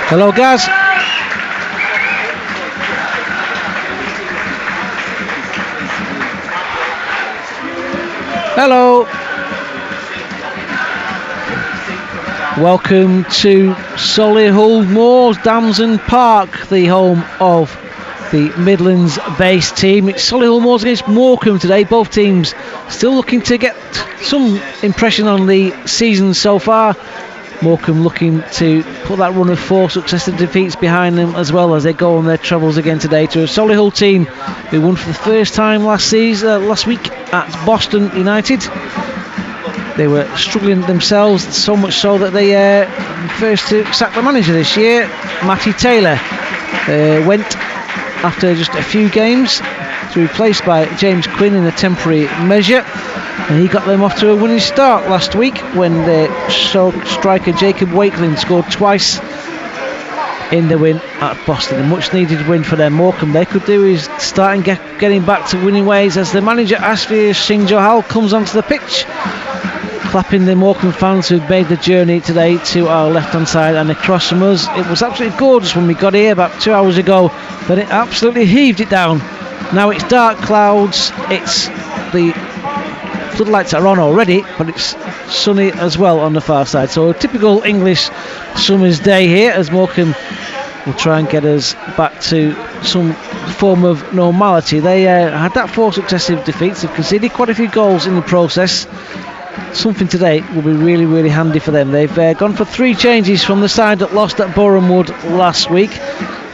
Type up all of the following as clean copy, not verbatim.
Hello, Gaz. Hello. Welcome to Solihull Moors, Damson Park, the home of the Midlands-based team. It's Solihull Moors against Morecambe today. Both teams still looking to get some impression on the season so far. Morecambe looking to put that run of 4 successive defeats behind them as well as they go on their travels again today to a Solihull team who won for the first time last week at Boston United. They were struggling themselves, so much so that they first to sack the manager this year, Matty Taylor. Went after just a few games to be replaced by James Quinn in a temporary measure, and he got them off to a winning start last week when their striker Jacob Wakeling scored twice in the win at Boston. A much needed win for them. Morecambe, they could do is starting getting back to winning ways as the manager Asfir Singh Johal comes onto the pitch, clapping the Morecambe fans who've made the journey today to our left hand side and across from us. It was absolutely gorgeous when we got here about 2 hours ago, but it absolutely heaved it down. Now it's dark clouds, it's the floodlights are on already, but it's sunny as well on the far side. So a typical English summer's day here as Morecambe will try and get us back to some form of normality. They had that 4 successive defeats. They've conceded quite a few goals in the process. Something today will be really, really handy for them. They've gone for 3 changes from the side that lost at Borehamwood last week.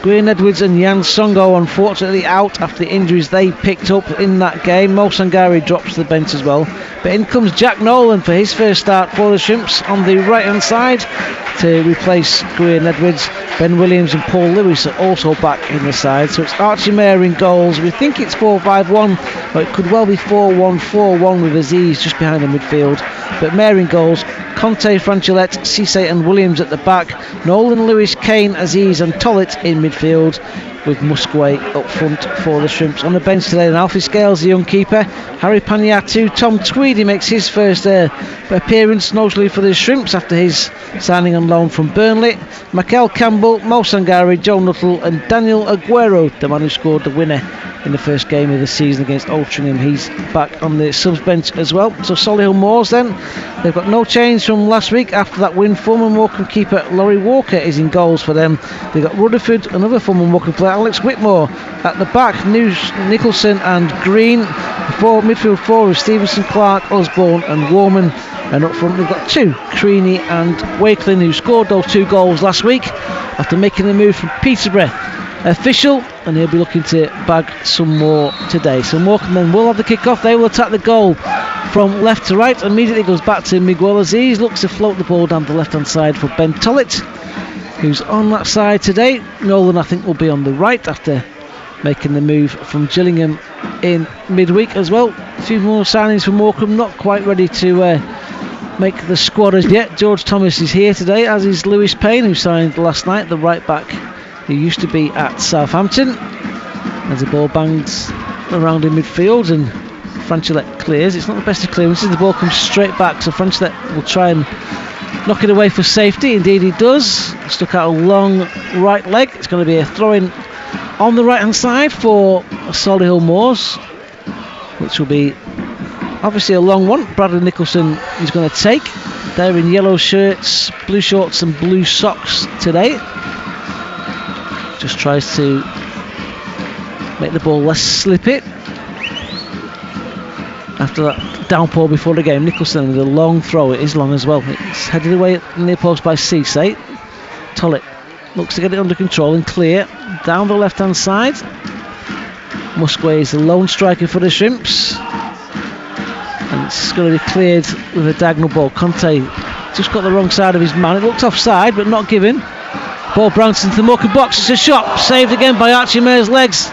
Graham Edwards and Jan Songo unfortunately out after the injuries they picked up in that game. Mo Sangari drops to the bench as well. But in comes Jack Nolan for his first start for the Shrimps on the right hand side to replace Graham Edwards. Ben Williams and Paul Lewis are also back in the side. So it's Archie Mayer in goals. We think it's 4-5-1, but it could well be 4-1-4-1 with Aziz just behind the midfield. But Mayer in goals, Conte, Franchilette, Cisse and Williams at the back, Nolan, Lewis, Kane, Aziz and Tollett in midfield, with Musquay up front for the Shrimps. On the bench today, and Alfie Scales, the young keeper, Harry Paniatu, Tom Tweedy makes his first appearance, notably for the Shrimps after his signing on loan from Burnley. Michael Campbell, Mo Sangari, Joe Nuttall and Daniel Aguero, the man who scored the winner in the first game of the season against Altrincham. He's back on the subs bench as well. So Solihull Moors then, they've got no change from last week after that win. Former Morecambe keeper Laurie Walker is in goals for them. They've got Rutherford, another former Morecambe player, Alex Whitmore at the back, Nicholson and Green. Midfield 4 is Stevenson, Clark, Osborne and Warman. And up front they've got 2, Creaney and Wakeling, who scored those 2 goals last week after making the move from Peterborough official, and he'll be looking to bag some more today. So Morecambe then will have the kick-off. They will attack the goal from left to right. Immediately goes back to Miguel Aziz, looks to float the ball down the left-hand side for Ben Tollett, who's on that side today. Nolan, I think, will be on the right after making the move from Gillingham in midweek as well. A few more signings for Morecambe, not quite ready to make the squad as yet. George Thomas is here today, as is Lewis Payne, who signed last night, the right back who used to be at Southampton. As the ball bangs around in midfield and Franchilette clears. It's not the best of clearances, the ball comes straight back, so Franchilette will try and knock it away for safety. Indeed he does. Stuck out a long right leg. It's going to be a throw-in on the right hand side for Solihull Moors, which will be obviously a long one. Bradley Nicholson is going to take. They're in yellow shirts, blue shorts and blue socks today. Just tries to make the ball less slippy after that downpour before the game. Nicholson with a long throw. It is long as well. It's headed away near post by Cisse. Tollett looks to get it under control and clear down the left hand side. Musquay is the lone striker for the Shrimps, and it's going to be cleared with a diagonal ball. Conte just got the wrong side of his man. It looked offside but not given. Ball bounced into the Morecambe box. It's a shot saved again by Archie Mayer's legs.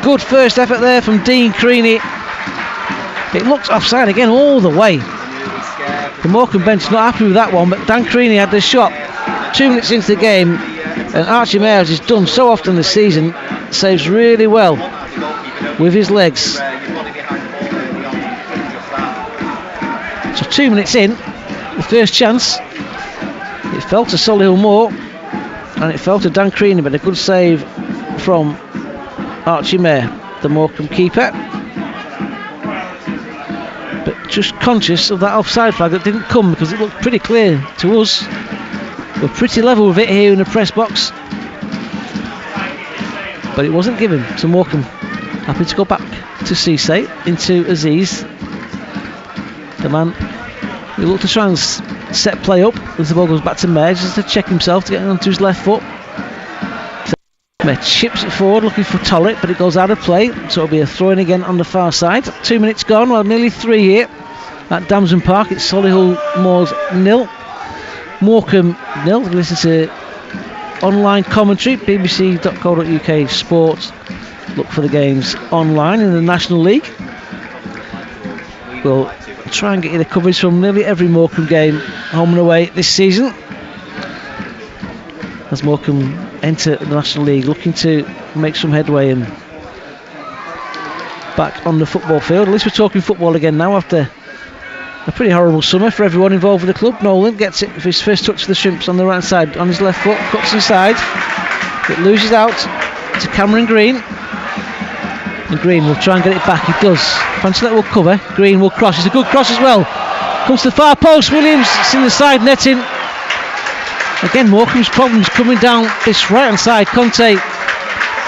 Good first effort there from Dean Creaney. It looked offside again all the way. The Morecambe bench not happy with that one, but Dan Creaney had the shot 2 minutes into the game, and Archie Mayer, as he's done so often this season, saves really well with his legs. So 2 minutes in, the first chance, it fell to Solihull Moor. and it fell to Dan Creaney, but a good save from Archie Mayer, the Morecambe keeper. But just conscious of that offside flag that didn't come, because it looked pretty clear to us. We're pretty level with it here in the press box, but it wasn't given. So Morecambe happy to go back to Cisse, into Aziz, the man who looked to try and set play up as the ball goes back to Mayer, just to check himself to get onto his left foot. So Mayer chips it forward looking for Tollett, but it goes out of play, so it'll be a throw in again on the far side. 2 minutes gone, well, nearly 3 here at Damson Park. It's Solihull Moors 0, Morecambe 0. Listen to online commentary, bbc.co.uk Sport. Look for the games online in the National League. We'll try and get you the coverage from nearly every Morecambe game, home and away, this season, as Morecambe enter the National League, looking to make some headway and back on the football field. At least we're talking football again now after a pretty horrible summer for everyone involved with the club. Nolan gets it for his first touch of the Shrimps on the right side, on his left foot, cuts inside, it loses out to Cameron Green, and Green will try and get it back. He does. Franchlet will cover, Green will cross. It's a good cross as well, comes to the far post. Williams, it's in the side netting again. Morecambe's problems coming down this right hand side. Conte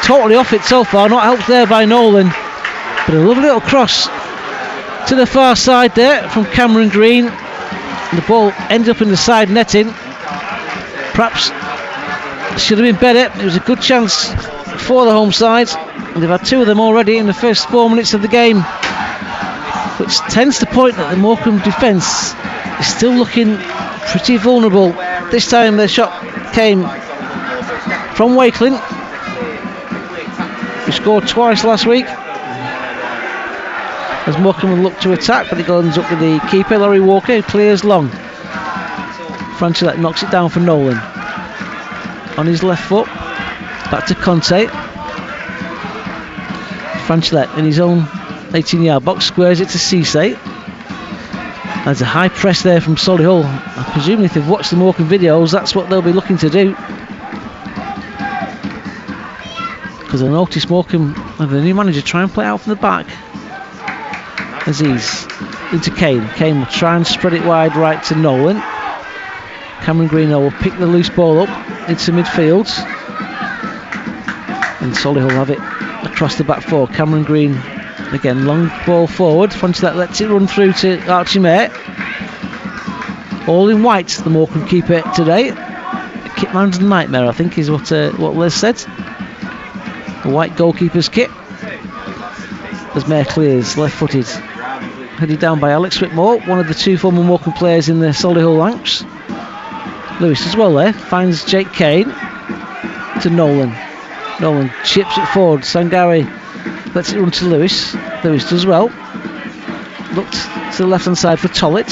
totally off it so far, not helped there by Nolan, but a lovely little cross to the far side there from Cameron Green. The ball ended up in the side netting. Perhaps should have been better. It was a good chance for the home side, and they've had 2 of them already in the first 4 minutes of the game, which tends to point that the Morecambe defence is still looking pretty vulnerable. This time the shot came from Wakeling, who scored twice last week, as Morecambe will look to attack, but it goes up with the keeper, Laurie Walker, who clears long. Franchlet knocks it down for Nolan on his left foot, back to Conte. Franchlet in his own 18-yard box squares it to Cisse. There's a high press there from Solihull. I presume if they've watched the Morecambe videos, that's what they'll be looking to do, because I noticed Morecambe, the new manager, try and play out from the back. Aziz into Kane. Kane will try and spread it wide right to Nolan. Cameron Green will pick the loose ball up into midfield, and Solihull have it across the back four. Cameron Green again, long ball forward. Franchlet lets it run through to Archie Mayer. All in white, the Morecambe keeper today. Kitman's nightmare, I think, is what Liz said. The white goalkeeper's kit. As Mayer clears, left-footed, headed down by Alex Whitmore, one of the 2 former Morecambe players in the Solihull ranks. Lewis as well there, finds Jake Kane to Nolan. Nolan chips it forward. Sangari lets it run to Lewis. Lewis does well. Looked to the left hand side for Tollett.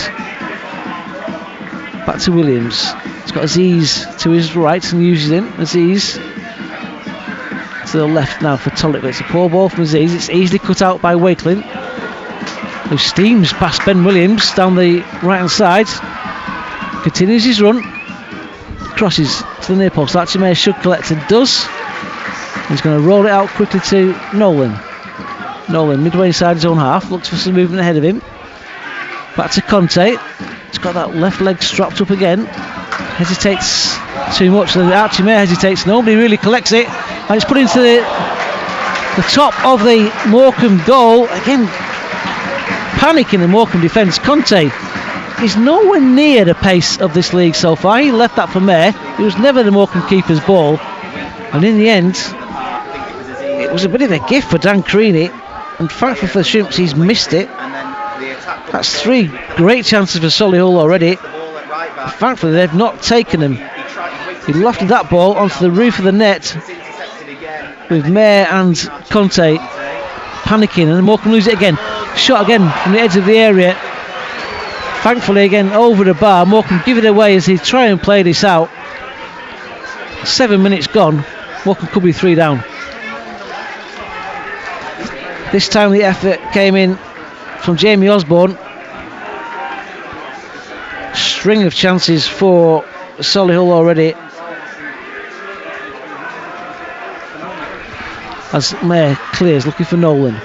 Back to Williams. He's got Aziz to his right and uses him. Aziz to the left now for Tollett, but it's a poor ball from Aziz. It's easily cut out by Wakeling, who steams past Ben Williams down the right hand side. Continues his run. Crosses to the near post. Archie Mayer should collect, and does. He's going to roll it out quickly to Nolan. Nolan midway inside his own half, looks for some movement ahead of him. Back to Conte. He's got that left leg strapped up again. Hesitates too much. So Archie Mayer hesitates. Nobody really collects it, and it's put into the top of the Morecambe goal. Again, panic in the Morecambe defence. Conte is nowhere near the pace of this league so far. He left that for Mayer. It was never the Morecambe keeper's ball, and in the end it was a bit of a gift for Dan Creaney, and thankfully for the Shrimps, he's missed it. That's 3 great chances for Solihull already. Thankfully they've not taken them. He lofted that ball onto the roof of the net with Mayer and Conte panicking, and Morecambe lose it again. Shot again from the edge of the area. Thankfully again over the bar. Morecambe give it away as they try and play this out. 7 minutes gone. Morecambe could be 3 down. This time the effort came in from Jamie Osborne. String of chances for Solihull already. As Mayer clears, looking for Nolan.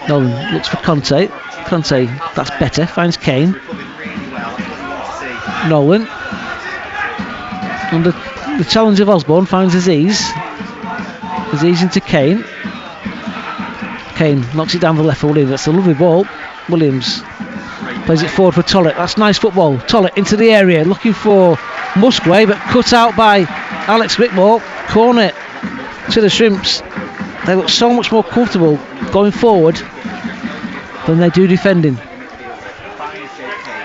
Nolan looks for Conte. Conte, that's better, finds Kane. Nolan. Under the challenge of Osborne, finds Aziz. Aziz into Kane. Kane knocks it down the left for Williams. That's a lovely ball. Williams plays it forward for Tollett. That's nice football. Tollett into the area, looking for Musgrave, but cut out by Alex Whitmore. Corner to the Shrimps. They look so much more comfortable going forward than they do defending.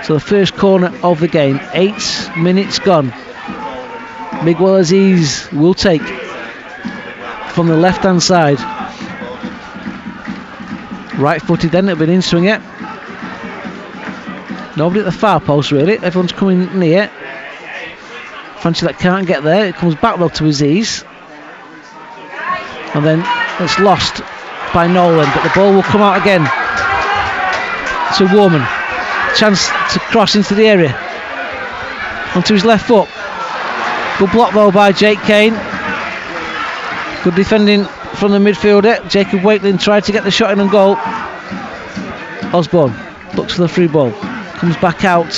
So the first corner of the game, 8 minutes gone. Miguel Aziz will take from the left hand side. Right footed then, it'll be an in swinger. Nobody at the far post really, everyone's coming near. Franchilek can't get there, it comes back though to Aziz. And then it's lost by Nolan, but the ball will come out again to Warman. Chance to cross into the area. Onto his left foot. Good block though by Jake Kane. Good defending from the midfielder. Jacob Wakeling tried to get the shot in and goal. Osborne looks for the free ball. Comes back out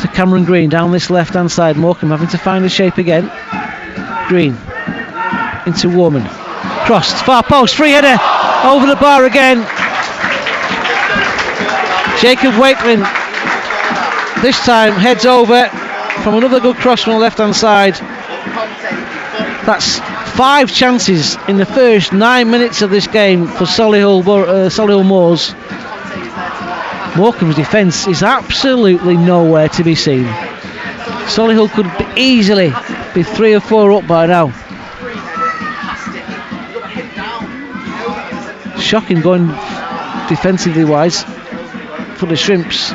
to Cameron Green down this left hand side. Morecambe having to find the shape again. Green into Warman. Crossed, far post, free header over the bar again. Jacob Wakeling this time heads over from another good cross from the left hand side. That's 5 chances in the first 9 minutes of this game for Solihull Moors. Morecambe's defence is absolutely nowhere to be seen. Solihull could easily be 3 or 4 up by now. Shocking going defensively wise for the Shrimps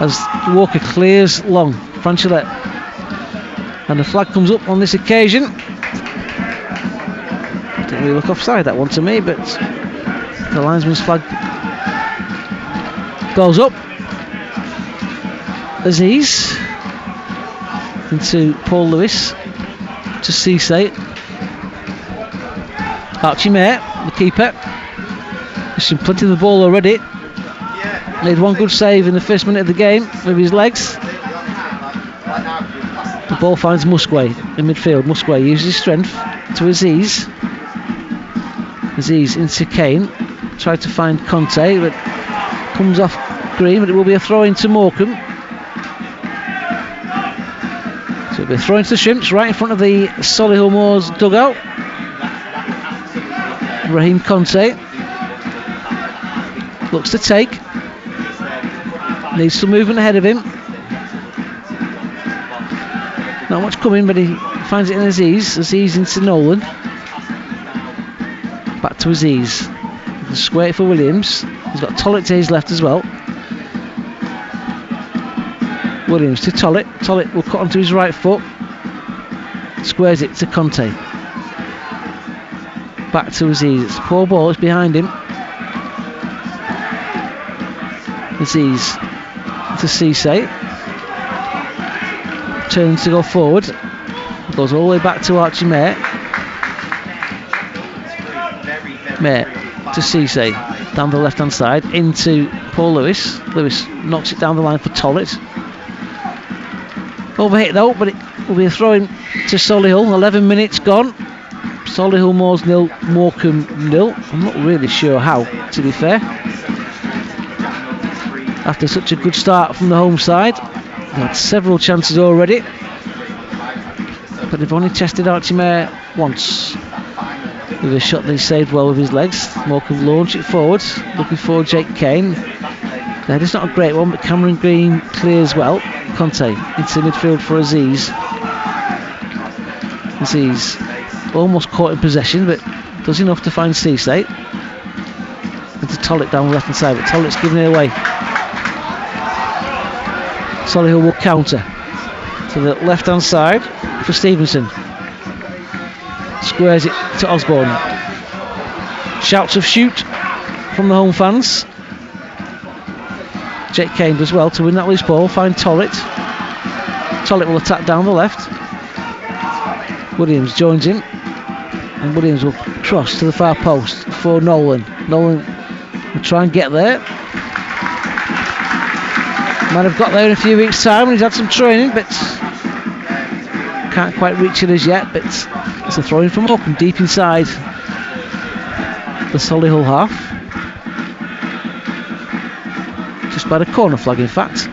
as Walker clears long. Franchilek, and the flag comes up on this occasion. Didn't really look offside that one to me, but the linesman's flag goes up. Aziz into Paul Lewis to Cisse. Archie Mayer, the keeper. He's seen plenty of the ball already. Made one good save in the first minute of the game with his legs. The ball finds Musgrave in midfield. Musgrave uses his strength to Aziz. Aziz into Kane. Tried to find Conte, but comes off Green, but it will be a throw into Morecambe. So it'll be a throw into the Shrimps right in front of the Solihull Moors dugout. Raheem Conte looks to take. Needs some movement ahead of him. Not much coming, but he finds it in Aziz. Aziz into Nolan. Back to Aziz. Square it for Williams. He's got Tollett to his left as well. Williams to Tollett. Tollett will cut onto his right foot. Squares it to Conte. Back to Aziz. Poor ball is behind him. Aziz to Cisse. Turns to go forward. Goes all the way back to Archie Mayer. Mayer to Cisse. Down the left hand side. Into Paul Lewis. Lewis knocks it down the line for Tollett. Overhit though, but it will be a throw in to Solihull. 11 minutes gone. Solihull Moors 0, Morecambe 0. I'm not really sure how, to be fair. After such a good start from the home side, they had several chances already, but they've only tested Archie Mayer once with a shot that he saved well with his legs. Morecambe launch it forward, looking for Jake Kane. That is not a great one, but Cameron Green clears well. Conte into midfield for Aziz. Aziz almost caught in possession, but does enough to find Cisse. And to Tollett down the left hand side, but Tollett's giving it away. Solihull will counter to the left hand side for Stevenson. Squares it to Osborne. Shouts of shoot from the home fans. Jake Kane does well to win that loose ball. Find Tollett. Tollett will attack down the left. Williams joins him, and Williams will cross to the far post for Nolan. Nolan will try and get there. Might have got there in a few weeks' time when he's had some training, but can't quite reach it as yet. But it's a throw in from Morecambe deep inside the Solihull half, just by the corner flag, in fact.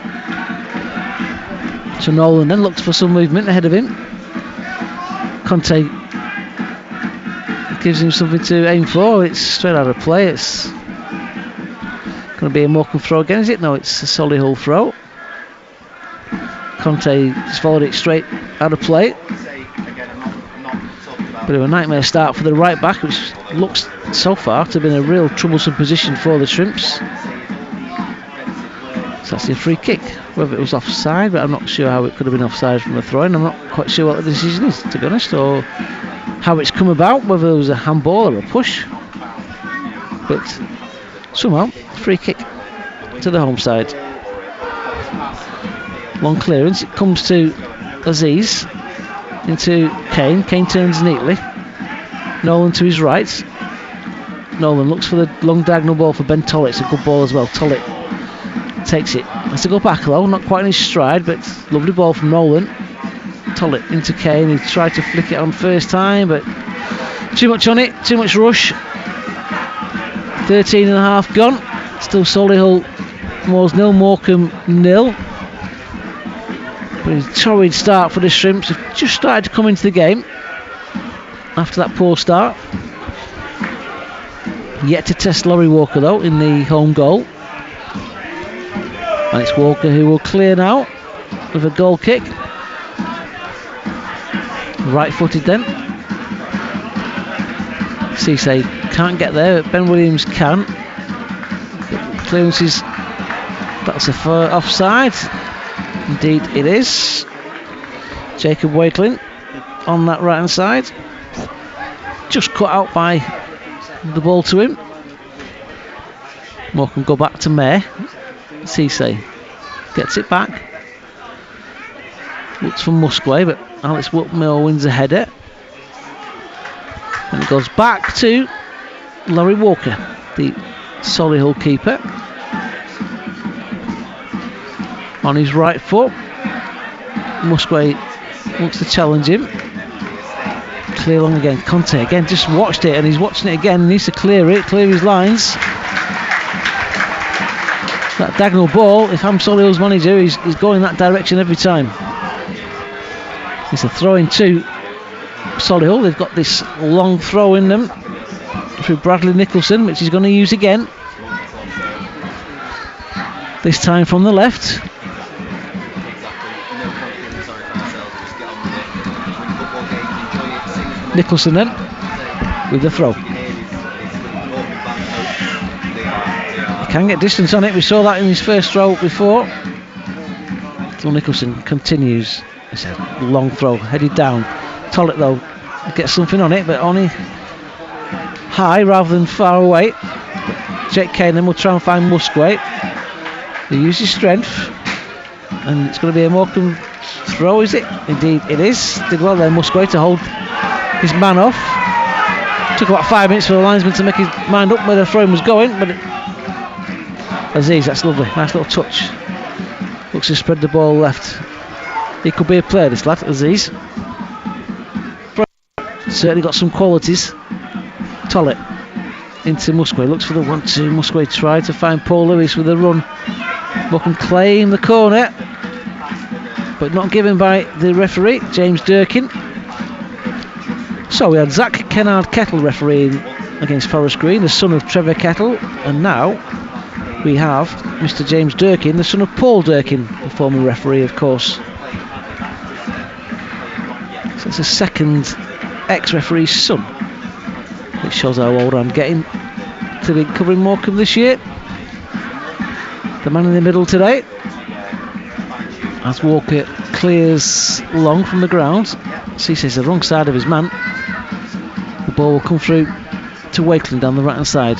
So Nolan then looks for some movement ahead of him. Conte gives him something to aim for. It's straight out of play. It's going to be a Morecambe throw again, is it? No, it's a Solihull throw. Conte just followed it straight out of play. Bit of a nightmare start for the right back, which looks so far to have been a real troublesome position for the Shrimps. It's actually a free kick, whether it was offside, but I'm not sure how it could have been offside from the throw-in. I'm not quite sure what the decision is, to be honest, or how it's come about, whether it was a handball or a push. But somehow, free kick to the home side. Long clearance, it comes to Aziz into Kane. Kane turns neatly. Nolan to his right. Nolan looks for the long diagonal ball for Ben Tollett. It's a good ball as well. Tollett takes it. Has to go back though, not quite in his stride, but lovely ball from Nolan. Tollett into Kane. He tried to flick it on first time, but too much on it, too much rush. 13 and a half gone. Still Solihull Moors 0, Morecambe 0. But it's a torrid start for the Shrimps. They've just started to come into the game after that poor start. Yet to test Laurie Walker though in the home goal. And it's Walker who will clear now with a goal kick. Right footed then. Cisse can't get there, but Ben Williams can. Clearance is, that's a far offside. Indeed it is. Jacob Wakeling on that right hand side. Just cut out by the ball to him. Morecambe go back to May. Cisse gets it back. Looks for Musquay, but Alex Whitmore wins a header. And it goes back to Laurie Walker, the Solihull keeper. On his right foot. Musquay wants to challenge him. Clear long again. Conte again just watched it, and he's watching it again. He needs to clear it, clear his lines. That diagonal ball, if I'm Solihull's manager, he's going that direction every time. It's a throw in to Solihull. They've got this long throw in them through Bradley Nicholson, which he's going to use again. This time from the left. Nicholson then with the throw. He can get distance on it. We saw that in his first throw before. So Nicholson continues. It's a long throw headed down. Tollett though gets something on it, but only high rather than far away. Jake Kane then will try and find Musquay. He uses strength, and it's going to be a Morecambe throw, is it? Indeed it is. Did well there Musquay to hold his man off. Took about 5 minutes for the linesman to make his mind up where the throw was going, but Aziz, that's lovely, nice little touch. Looks to spread the ball left. He could be a player, this lad, Aziz. Certainly got some qualities. Tollett into Musquay, looks for the 1-2. Musquay tried to find Paul Lewis with a run. Morecambe claim the corner, but not given by the referee, James Durkin. So we had Zach Kennard Kettle refereeing against Forest Green, the son of Trevor Kettle, and now we have Mr. James Durkin, the son of Paul Durkin, the former referee, of course. So it's a second ex-referee's son, which shows how old I'm getting to be covering Morecambe this year. The man in the middle today, as Walker clears long from the ground. Cisse's the wrong side of his man. The ball will come through to Wakeling down the right hand side.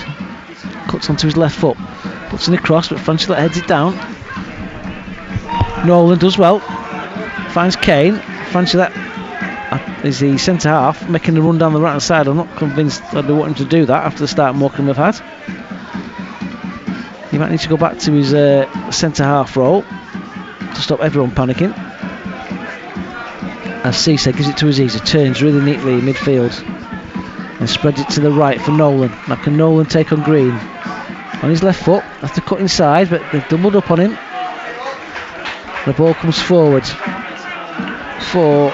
Cuts onto his left foot, puts in a cross, but Franchula heads it down. Nolan does well, finds Kane. Franchula is the centre half, making the run down the right hand side. I'm not convinced I'd be wanting to do that after the start Morecambe have had. He might need to go back to his centre half role to stop everyone panicking. As Cisse gives it to Aziz, he turns really neatly in midfield and spreads it to the right for Nolan. Now can Nolan take on Green? On his left foot, has to cut inside, but they've doubled up on him. The ball comes forward for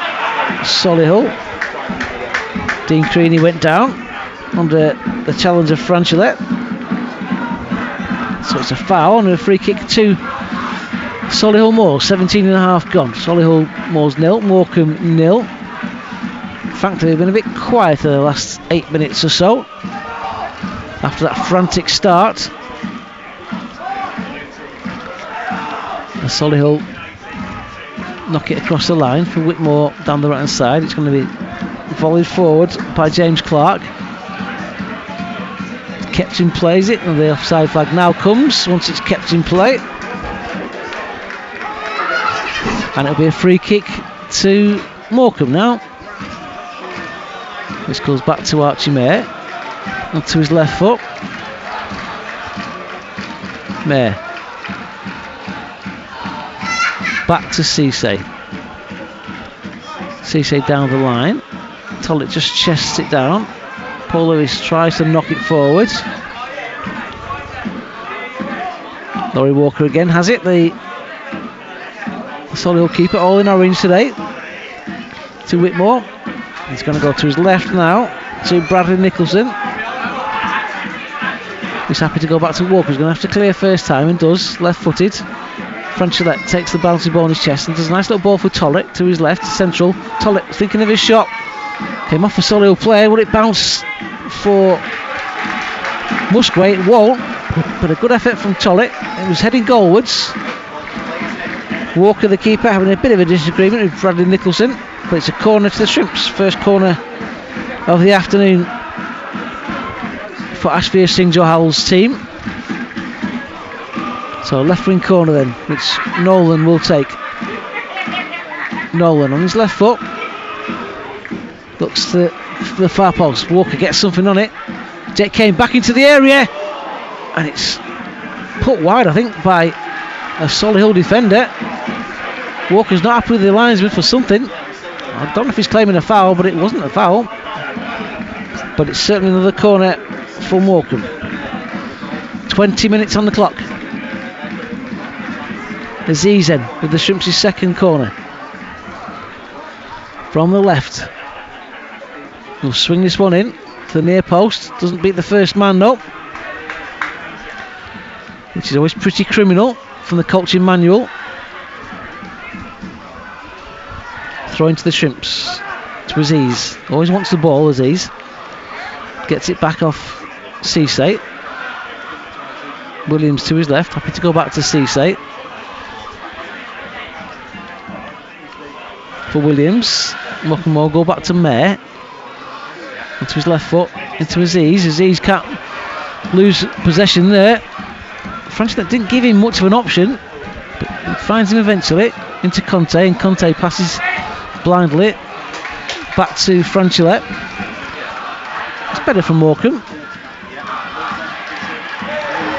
Solihull. Dean Creaney went down under the challenge of Franchilette. So it's a foul and a free kick to Solihull Moors. 17 and a half gone. Solihull Moors 0, Morecambe 0. In fact, they've been a bit quieter the last 8 minutes or so after that frantic start. And Solihull knock it across the line for Whitmore down the right hand side. It's going to be volleyed forward by James Clark. Kept in play, is it? And the offside flag now comes once it's kept in play. And it'll be a free kick to Morecambe now. This goes back to Archie Mayer. Onto his left foot. Mayer. Back to Cisse. Cisse down the line. Tollett just chests it down. Paul Lewis tries to knock it forward. Laurie Walker again has it. The Solihull keeper all in orange today. To Whitmore. He's going to go to his left now. To Bradley Nicholson. He's happy to go back to Walker. He's going to have to clear first time and does. Left footed. Franchilette takes the bouncy ball on his chest and does a nice little ball for Tollett to his left, central. Tollett thinking of his shot. Came off a Solihull player. Will it bounce for Musgrave? It won't. But a good effort from Tollett. It was heading goalwards. Walker, the keeper, having a bit of a disagreement with Bradley Nicholson. But it's a corner to the Shrimps. First corner of the afternoon for Ashfield Singh Johal's team. So left wing corner then, which Nolan will take. Nolan on his left foot. Looks to the far post. Walker gets something on it. Jet came back into the area. And it's put wide, I think, by a Solihull defender. Walker's not happy with the linesman for something. I don't know if he's claiming a foul, but it wasn't a foul. But it's certainly another corner for Morecambe. 20 minutes on the clock. Aziz then with the Shrimps' second corner. From the left. We'll swing this one in to the near post. Doesn't beat the first man though. Which is always pretty criminal from the coaching manual. Throw into the Shrimps. To Aziz. Always wants the ball, Aziz. Gets it back off Cisse. Williams to his left. Happy to go back to Cisse. For Williams. Morecambe go back to Mayer. Into his left foot. Into Aziz. Aziz can't lose possession there. Franchilette didn't give him much of an option. But he finds him eventually. Into Conte. And Conte passes blindly. Back to Franchilette. It's better for Morecambe.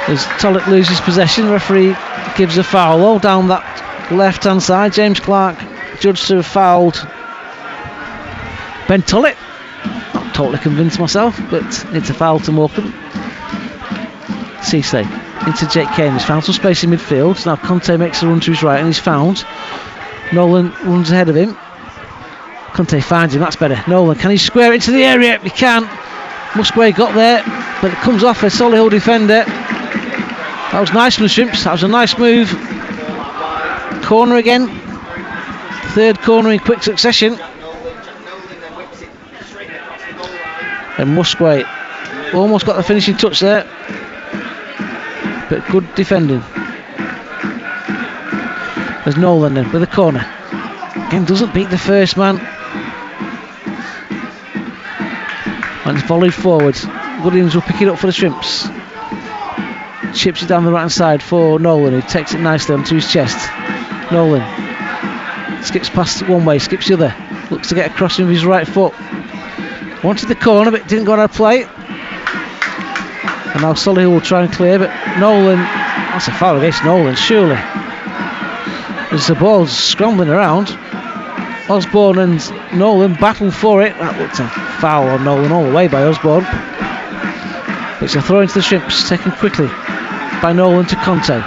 As Tollett loses possession, the referee gives a foul all down that left hand side. James Clark judged to have fouled Ben Tollett. Not totally convinced myself, but it's a foul to Morecambe. Cisse into Jake Kane. He's found some space in midfield. Now Conte makes a run to his right and he's found. Nolan runs ahead of him. Conte finds him, that's better. Nolan, can he square it into the area? He can. Musgrave got there, but it comes off a Solihull defender. That was nice from the Shrimps. That was a nice move. Corner again. Third corner in quick succession. And Musgrave almost got the finishing touch there. But good defending. There's Nolan then with a corner. Again, doesn't beat the first man. And it's volleyed forward. Williams will pick it up for the Shrimps. Chips it down the right hand side for Nolan, who takes it nicely onto his chest. Nolan skips past one way, skips the other. Looks to get a crossing with his right foot. Wanted the corner, but didn't go on a play. And now Solihull will try and clear, but Nolan, that's a foul against Nolan, surely. As the ball's scrambling around, Osborne and Nolan battle for it. That looked a foul on Nolan all the way by Osborne. It's a throw into the Shrimps, taken quickly by Nolan to Conte.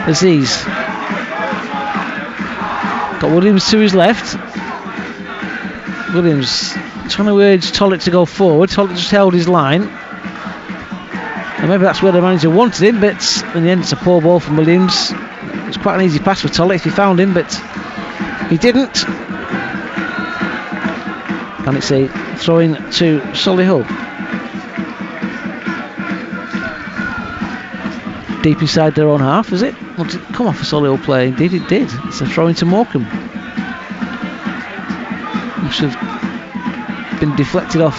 Aziz. Got Williams to his left. Williams trying to urge Tollett to go forward. Tollett just held his line. And maybe that's where the manager wanted him, but in the end it's a poor ball from Williams. It's quite an easy pass for Tollett if he found him, but he didn't. And it's a throw-in to Solihull. Deep inside their own half, is it? Well, did it come off a Solihull play? Indeed it did. It's a throw-in to Morecambe. Must have been deflected off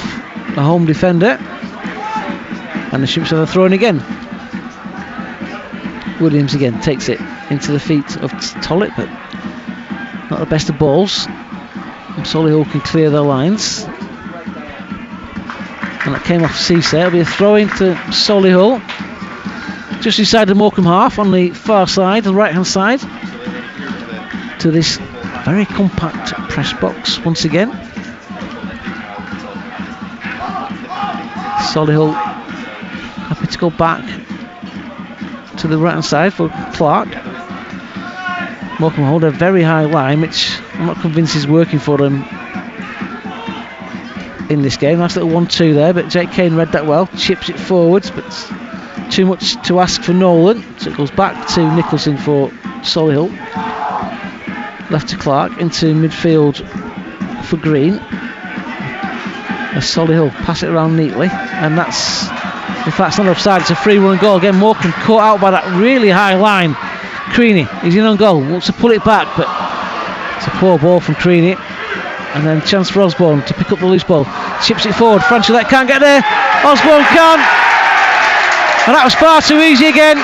a home defender. And the Shrimps have a throw-in again. Williams again takes it into the feet of Tollett, but not the best of balls. And Solihull can clear their lines. And that came off Cisse. It'll be a throw-in to Solihull. Just inside the Morecambe half on the far side, the right-hand side. To this very compact press box once again. Solihull happy to go back to the right hand side for Clark. Morecambe hold a very high line, which I'm not convinced is working for them in this game. Nice little 1-2 there, but Jake Kane read that well, chips it forwards, but too much to ask for Nolan, so it goes back to Nicholson for Solihull. Left to Clark, into midfield for Green. As Solihull pass it around neatly, and that's, if that's not offside, it's a free run goal. Again, Morecambe caught out by that really high line. Creaney, he's in on goal, wants to pull it back, but it's a poor ball from Creaney. And then chance for Osborne to pick up the loose ball. Chips it forward, Franchulette can't get there. Osborne can. And that was far too easy again.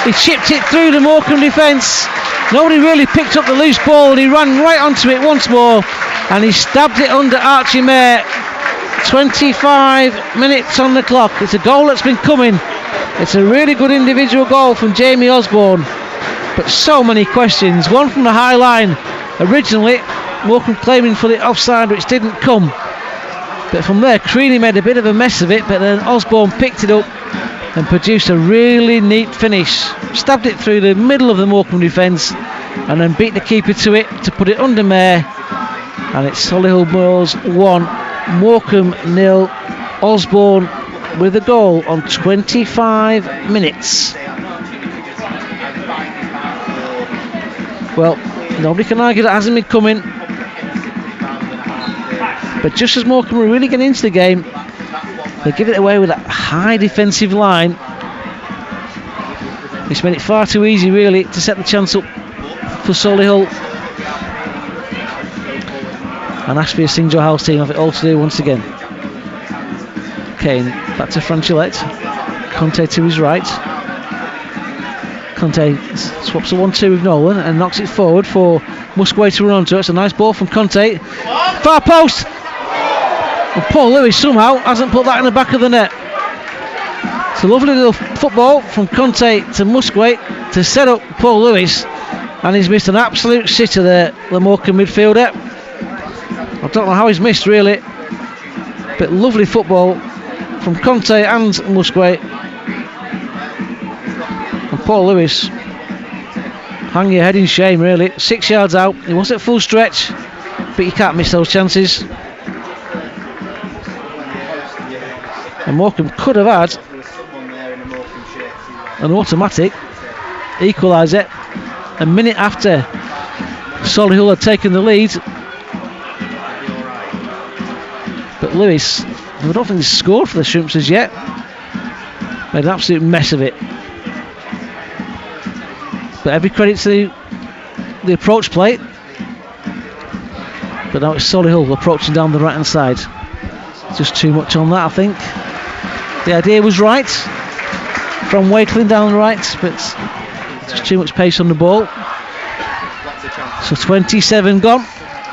He chipped it through the Morecambe defence. Nobody really picked up the loose ball, and he ran right onto it once more. And he stabbed it under Archie Mayer. 25 minutes on the clock. It's a goal that's been coming. It's a really good individual goal from Jamie Osborne, but so many questions. One from the high line originally, Morecambe claiming for the offside, which didn't come, but from there Creaney made a bit of a mess of it, but then Osborne picked it up and produced a really neat finish. Stabbed it through the middle of the Morecambe defence and then beat the keeper to it to put it under Mayer. And it's Solihull Moors 1, Morecambe 0. Osborne with a goal on 25 minutes. Well, nobody can argue that hasn't been coming. But just as Morecambe were really getting into the game, they give it away with that high defensive line. It's made it far too easy, really, to set the chance up for Solihull. And Ashby has seen Joe Howe's team have it all to do once again. Kane back to Franchulette. Conte to his right. Conte swaps a 1-2 with Nolan and knocks it forward for Musquay to run onto it. It's a nice ball from Conte. Far post! And Paul Lewis somehow hasn't put that in the back of the net. It's a lovely little football from Conte to Musquay to set up Paul Lewis, and he's missed an absolute sitter there, the Morecambe midfielder. I don't know how he's missed, really, but lovely football from Conte and Musquay. And Paul Lewis, hang your head in shame, really. 6 yards out, he was at full stretch, but you can't miss those chances. And Morecambe could have had an automatic equaliser a minute after Solihull had taken the lead. But Lewis, I don't think he's scored for the Shrimps as yet. Made an absolute mess of it. But every credit to the approach play. But now it's Solihull approaching down the right hand side. Just too much on that, I think. The idea was right from Wakeling down the right, but just too much pace on the ball. So 27 gone.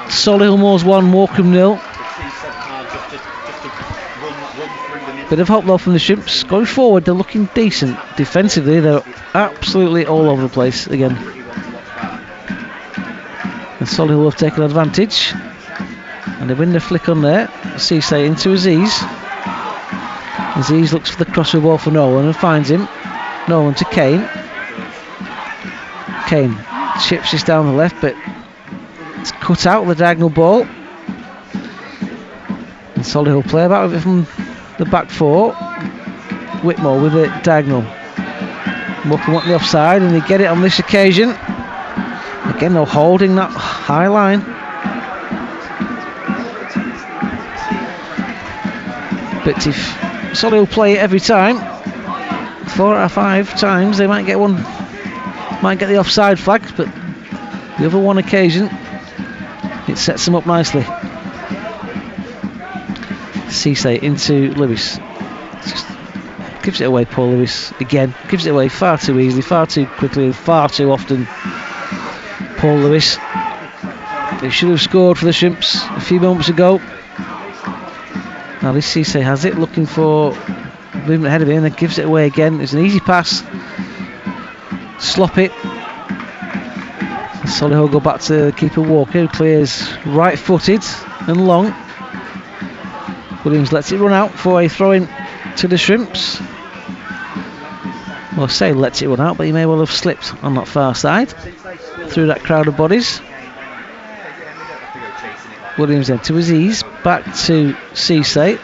Solihull Moors 1, Morecambe 0. Bit of hope though from the Shrimps. Going forward, they're looking decent. Defensively, they're absolutely all over the place again. And Solihull have taken advantage. And they win the flick on there. Cisse into Aziz. Aziz looks for the crossover ball for Nolan and finds him. Nolan to Kane. Kane chips this down the left, but it's cut out the diagonal ball. And Solihull play about with it from the back four. Whitmore with it diagonal. Morecambe want the offside, and they get it on this occasion. Again, they're holding that high line. But if Solihull play it every time, 4 out of 5 times, they might get one, might get the offside flag, but the other one occasion, it sets them up nicely. Cisse into Lewis. Just gives it away, Paul Lewis. Again, gives it away far too easily, far too quickly, far too often. Paul Lewis. They should have scored for the Shrimps a few moments ago. Now this Cisse has it, looking for movement ahead of him, and gives it away again. It's an easy pass. Slop it. Solihull go back to keeper Walker, who clears right-footed and long. Williams lets it run out for a throw-in to the Shrimps. Well, I say lets it run out, but he may well have slipped on that far side through that crowd of bodies. Williams then to Aziz, back to Cisse.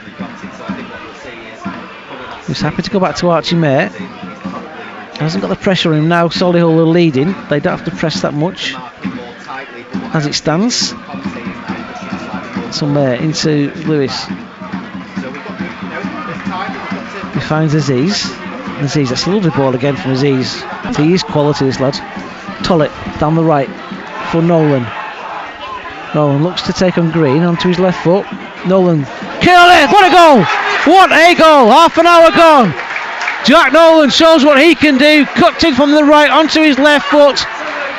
He's happy to go back to Archie Mayer. Hasn't got the pressure on him now. Solihull are leading. They don't have to press that much as it stands. So Mayer into Lewis. He finds Aziz. Aziz, that's a lovely ball again from Aziz. He is quality, this lad. Tollett down the right for Nolan. Nolan looks to take on Green onto his left foot. Nolan, kill it! What a goal! What a goal! Half an hour gone. Jack Nolan shows what he can do. Cuts in from the right onto his left foot,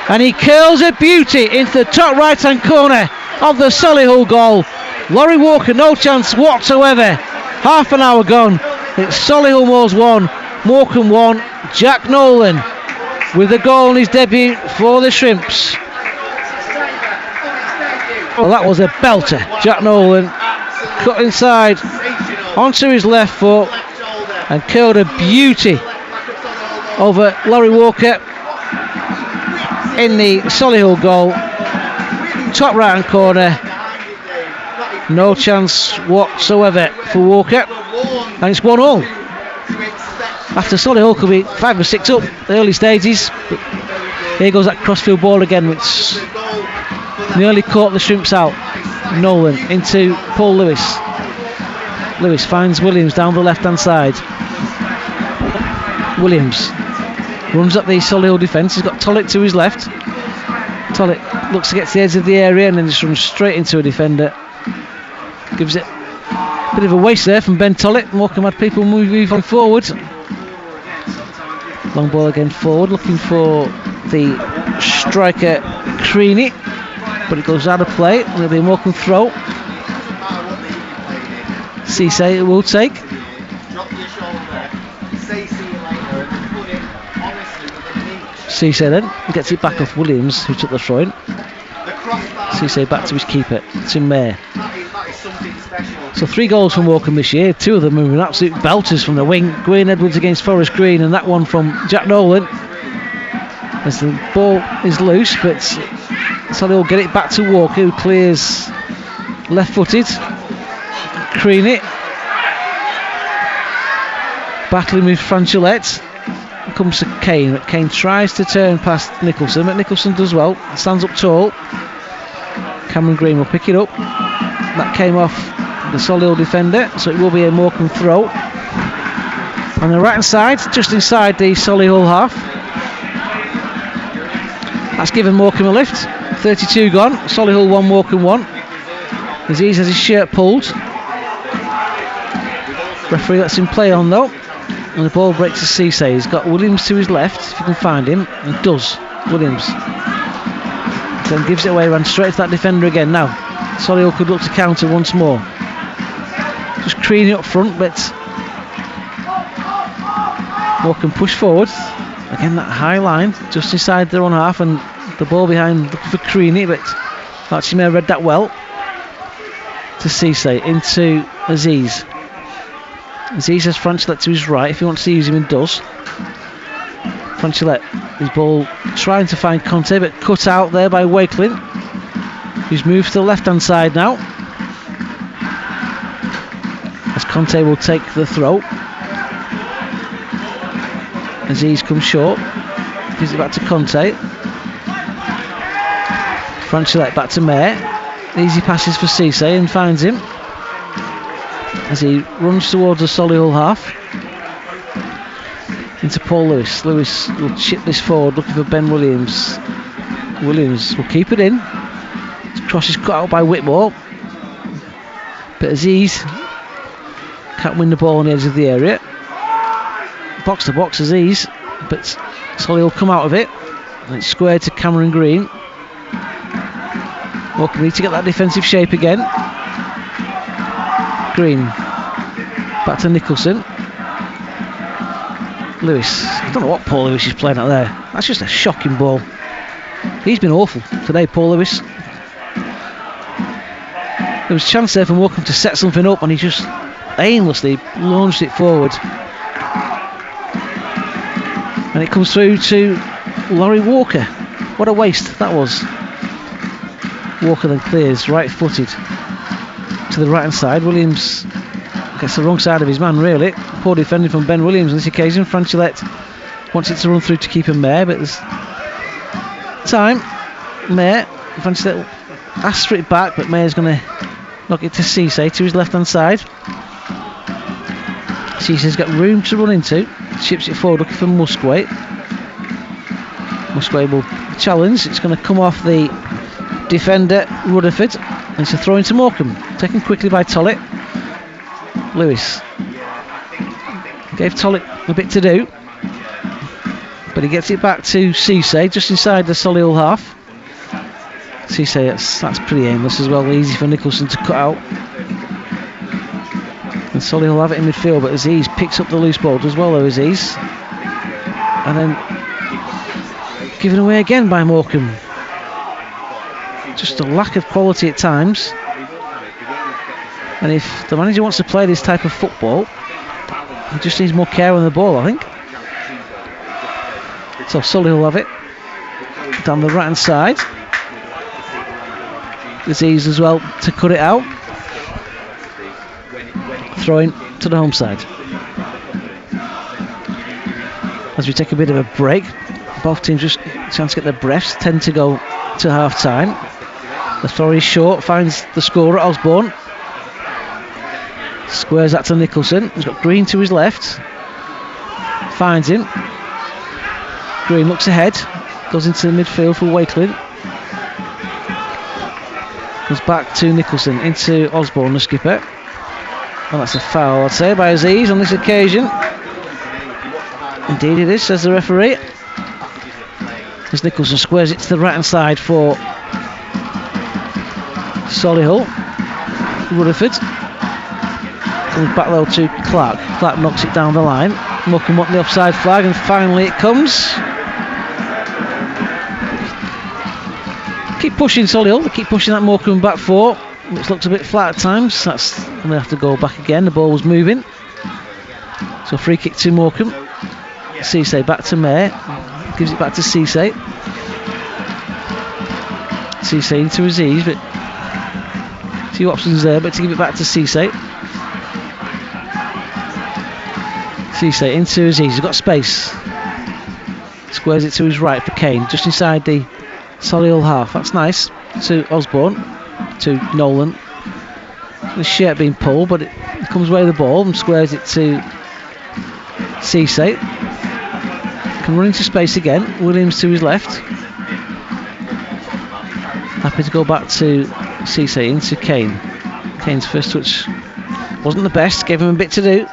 and he curls a beauty into the top right hand corner of the Solihull goal. Laurie Walker, no chance whatsoever. Half an hour gone. It's Solihull Moors 1, Morecambe 1. Jack Nolan with a goal in his debut for the Shrimps. Well, that was a belter. Jack Nolan cut inside onto his left foot and curled a beauty over Laurie Walker in the Solihull goal. Top right hand corner. No chance whatsoever for Walker. And it's 1-1. After Solihull could be 5 or 6 up the early stages. But here goes that crossfield ball again, which nearly caught the Shrimps out. Nolan into Paul Lewis. Lewis finds Williams down the left hand side. Williams runs up the Solihull defence. He's got Tollett to his left. Tollett looks to get to the edge of the area and then just runs straight into a defender. Gives it a bit of a waste there from Ben Tollett. Morecambe had people moving forward. Long ball again forward, looking for the striker Creaney, but it goes out of play. It'll be a Morecambe throw. Cisse will take. Cisse then gets it back off Williams, who took the throw in. Cisse back to his keeper, to Mayer. So 3 goals from Morecambe this year, 2 of them moving absolute belters from the wing. Gwyn Edwards against Forest Green, and that one from Jack Nolan. As the ball is loose, but Solihull get it back to Walker, who clears left-footed. Creaney battling with Franchulette. Comes to Kane, but Kane tries to turn past Nicholson, but Nicholson does well, stands up tall. Cameron Green will pick it up. That came off the Solihull defender, so it will be a Morecambe throw. On the right hand side, just inside the Solihull half. That's given Morecambe a lift. 32 gone. Solihull 1, Morecambe 1. Aziz has his shirt pulled. Referee lets him play on though. And the ball breaks to Cisse. He's got Williams to his left, if you can find him. And does. Williams Then gives it away, ran straight to that defender again. Now, Solihull could look to counter once more. Just Creaney up front, but Morecambe push forward. Again, that high line, just inside their own half, and the ball behind looking for Creaney, but Archie may have read that well. To Cisse, into Aziz. Aziz has Franchilette to his right. If he wants to use him, he does. Franchilette, his ball trying to find Conte, but cut out there by Wakeling, who's moved to the left hand side now, as Conte will take the throw. Aziz comes short, gives it back to Conte. Franchilette back to Mayer. Easy passes for Cisse and finds him as he runs towards the Solihull half. Into Paul Lewis. Lewis will chip this forward, looking for Ben Williams. Williams will keep it in. His cross is cut out by Whitmore, but Aziz can't win the ball on the edge of the area. Box to box Aziz, but Solihull come out of it, and it's squared to Cameron Green. Morecambe need to get that defensive shape again. Green back to Nicholson. Lewis, I don't know what Paul Lewis is playing out there. That's just a shocking ball. He's been awful today, Paul Lewis. There was a chance there for Morecambe to set something up, and he just aimlessly launched it forward. And it comes through to Laurie Walker. What a waste that was. Walker then clears, right-footed to the right-hand side. Williams gets the wrong side of his man, really. Poor defending from Ben Williams on this occasion. Franchilette wants it to run through to keep him Mayer, but there's time. Mayer, Franchilette asks for it back, but Mayer's going to knock it to Cisse to his left-hand side. Cisse's got room to run into. Chips it forward, looking for Musquet. Musquet will challenge. It's going to come off the defender Rutherford, and it's a throw into Morecambe, taken quickly by Tollett. Lewis gave Tollett a bit to do, but he gets it back to Cisse just inside the Solihull half. Cisse, that's pretty aimless as well, easy for Nicholson to cut out, and Solihull have it in midfield, but Aziz picks up the loose ball as well though. Aziz, and then given away again by Morecambe. Just a lack of quality at times, and if the manager wants to play this type of football, he just needs more care on the ball, I think. So Solihull have it down the right hand side. Aziz as well to cut it out, throwing to the home side. As we take a bit of a break, both teams just a chance to get their breaths, tend to go to half time. The throw is short, finds the scorer, Osborne. Squares that to Nicholson. He's got Green to his left. Finds him. Green looks ahead. Goes into the midfield for Wakeling. Goes back to Nicholson, into Osborne, the skipper. And that's a foul, I'd say, by Aziz on this occasion. Indeed it is, says the referee. As Nicholson squares it to the right hand side for Solihull. Rutherford comes back low to Clark. Clark knocks it down the line. Morecambe want the offside flag, and finally it comes. Keep pushing Solihull. They keep pushing that Morecambe back four, which looks a bit flat at times. That's going to have to go back again. The ball was moving, so free kick to Morecambe. Cisse back to Mayer. Gives it back to Cisse. Cisse into Aziz, but few options there, but to give it back to Cisse. Cisse into Aziz, he's got space. Squares it to his right for Kane, just inside the Solihull half. That's nice. To Osborne, to Nolan. The shirt being pulled, but it comes away with the ball and squares it to Cisse. Can run into space again. Williams to his left. Happy to go back to Cisse, into Kane. Kane's first touch wasn't the best, gave him a bit to do.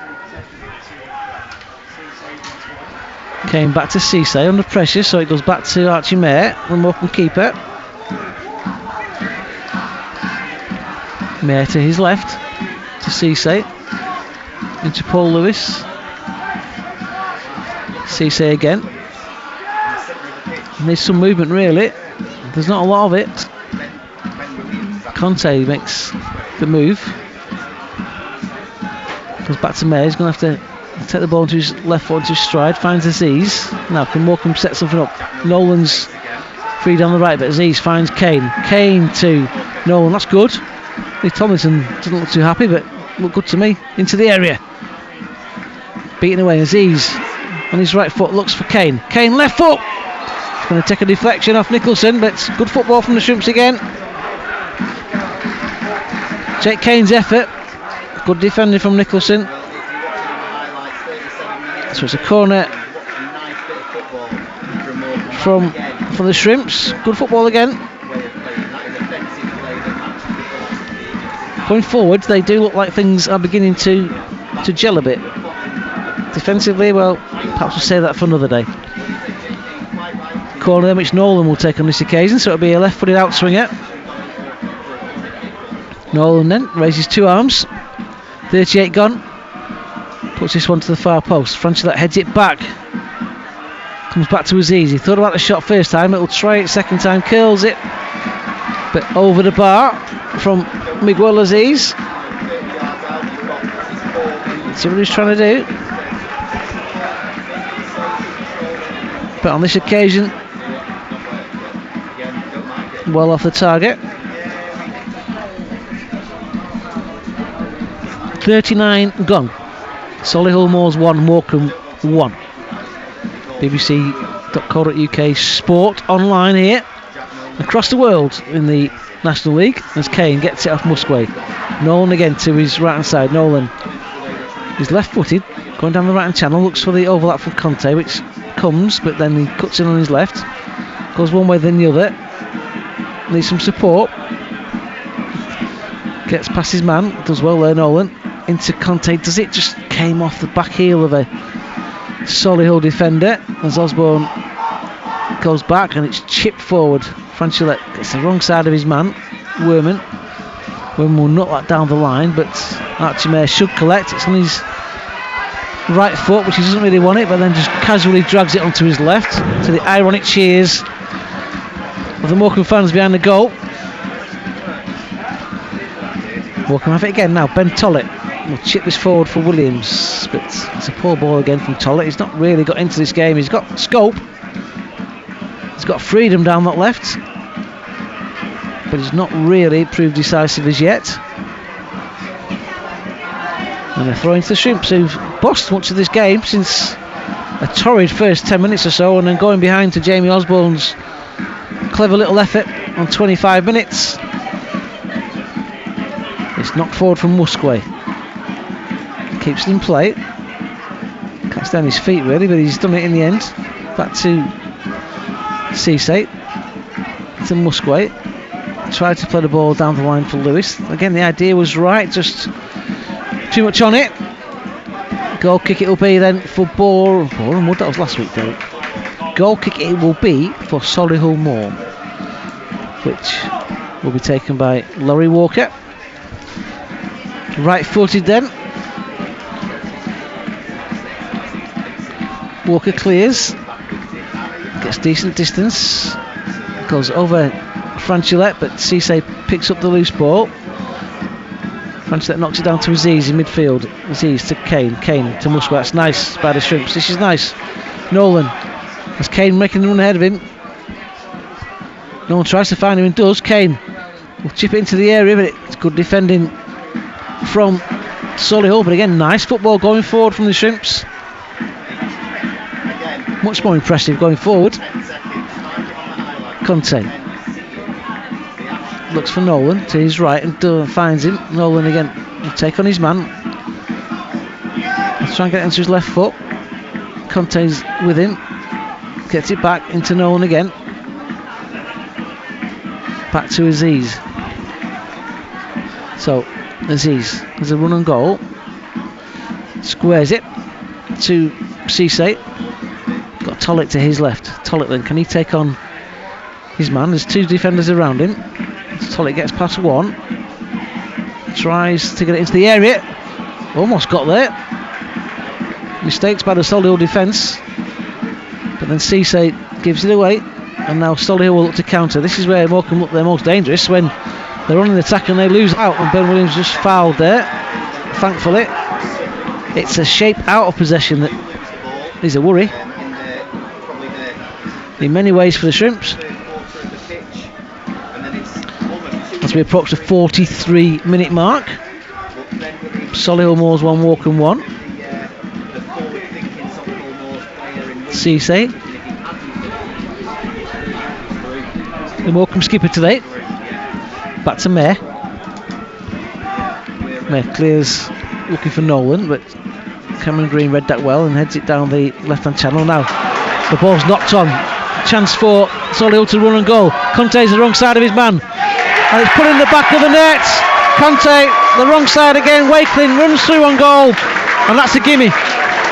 Kane back to Cisse under pressure, so it goes back to Archie Mayer, the Morecambe keeper. Mayer to his left, to Cisse. Into Paul Lewis. Cisse again. Needs some movement really. There's not a lot of it. Conte makes the move. Goes back to Mayer. He's going to have to take the ball into his left foot, into his stride. Finds Aziz. Now can Morecambe set something up? Nolan's free down the right, but Aziz finds Kane. Kane to Nolan. That's good. Lee Tomlinson doesn't look too happy, but looked good to me. Into the area. Beating away. Aziz on his right foot looks for Kane. Kane left foot. He's going to take a deflection off Nicholson, but good football from the Shrimps again. Jake Kane's effort. Good defending from Nicholson. So it's a corner from the Shrimps. Good football again. Going forward, they do look like things are beginning to gel a bit. Defensively, well, perhaps we'll save that for another day. Corner then, which Nolan will take on this occasion, so it'll be a left-footed outswinger. Nolan then raises two arms. 38 gone. Puts this one to the far post. Franchilette heads it back. Comes back to Aziz. He thought about the shot first time. It'll try it second time. Curls it. But over the bar from Miguel Aziz. See what he's trying to do. But on this occasion, well off the target. 39 gone. Solihull Moors 1, Morecambe 1. BBC.co.uk sport online here. Across the world in the National League as Kane gets it off Musquay. Nolan again to his right hand side. Nolan is left footed, going down the right hand channel, looks for the overlap from Conte, which comes, but then he cuts in on his left. Goes one way then the other. Needs some support. Gets past his man, does well there Nolan. Into Conte, does it? Just came off the back heel of a Solihull defender as Osborne goes back and it's chipped forward. Franchilette gets the wrong side of his man. Werman will nut that down the line, but Archie Mayer should collect. It's on his right foot, which he doesn't really want it, but then just casually drags it onto his left to the ironic cheers of the Morecambe fans behind the goal. Morecambe have it again now. Ben Tollett will chip this forward for Williams, but it's a poor ball again from Tollett. He's not really got into this game. He's got scope, he's got freedom down that left, but he's not really proved decisive as yet. And they're throwing to the Shrimps, who've bossed much of this game since a torrid first 10 minutes or so, and then going behind to Jamie Osborne's clever little effort on 25 minutes. It's knocked forward from Musquay. Keeps it in play. Can't stay on his feet really, but he's done it in the end. Back to Cisse. To Musquay. Tried to play the ball down the line for Lewis. Again, the idea was right, just too much on it. Goal kick it will be then for Boreham Wood. That was last week though. Goal kick it will be for Solihull Moor, which will be taken by Laurie Walker. Right footed then. Walker clears. Gets decent distance. Goes over Franchilette, but Cisse picks up the loose ball. Franchilette knocks it down to Aziz in midfield. Aziz to Kane. Kane to Musquay. That's nice by the Shrimps. This is nice. Nolan. As Kane making the run ahead of him. Nolan tries to find him and does. Kane will chip it into the area, but it's good defending from Solihull. But again, nice football going forward from the Shrimps. Much more impressive going forward. Conte looks for Nolan to his right and finds him. Nolan again will take on his man. Let's try and get into his left foot. Conte's with him. Gets it back into Nolan again. Back to Aziz. So Aziz has a run and goal. Squares it to Cisse. Got Tollett to his left. Tollett then, can he take on his man? There's two defenders around him. Tollett gets past one. tries to get it into the area. Almost got there. Mistakes by the Solihull defence. But then Cisse gives it away. And now Solihull will look to counter. This is where Morecambe look their most dangerous, when they're on the attack and they lose out. And Ben Williams just fouled there. Thankfully. It's a shape out of possession that is a worry. In many ways for the Shrimps. As we approach the 43-minute mark. Solihull Moors 1, Morecambe 1. Cisse, the Morecambe skipper today. Back to May. May clears, looking for Nolan, but Cameron Green read that well and heads it down the left-hand channel. Now the ball's knocked on. Chance for Solihull to run and goal. Conte's the wrong side of his man, and it's put in the back of the net. Conte, the wrong side again. Wakeling runs through on goal, and that's a gimme.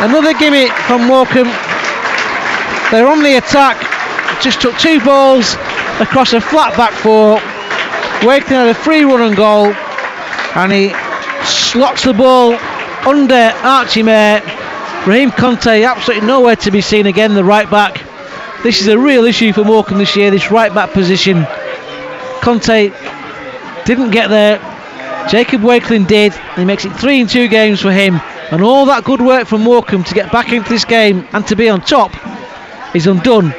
Another gimme from Morecambe. They're on the attack. Just took 2 balls across a flat back 4. Wakeling had a free run and goal, and he slots the ball under Archie May. Raheem Conte absolutely nowhere to be seen again, the right back. This is a real issue for Morecambe this year, this right back position. Conte didn't get there. Jacob Wakeling did. He makes it 3 in 2 games for him. And all that good work from Morecambe to get back into this game and to be on top is undone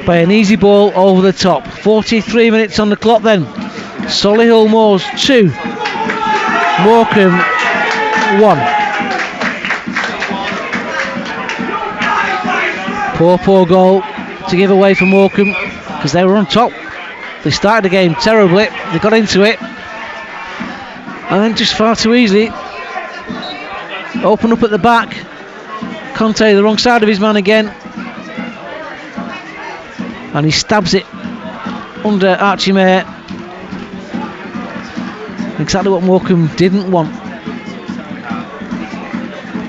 by an easy ball over the top. 43 minutes on the clock then. Solihull Moors 2, Morecambe 1. Poor goal to give away for Morecambe, because they were on top. They started the game terribly, they got into it, and then just far too easily open up at the back. Conte the wrong side of his man again, and he stabs it under Archie May. Exactly what Morecambe didn't want.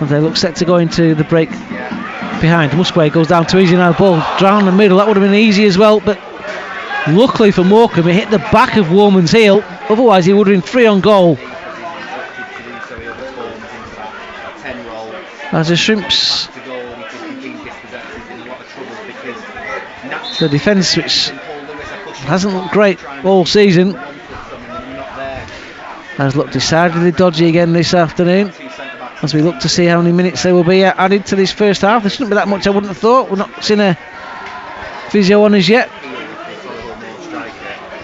And they look set to go into the break behind. Musquay goes down too easy now. Ball down the middle. That would have been easy as well, but luckily for Morecambe, it hit the back of Woolman's heel. Otherwise, he would have been free on goal. As the Shrimps, the defence, which hasn't looked great all season, has looked decidedly dodgy again this afternoon. As we look to see how many minutes there will be added to this first half. There shouldn't be that much, I wouldn't have thought. We've not seen a physio on us yet.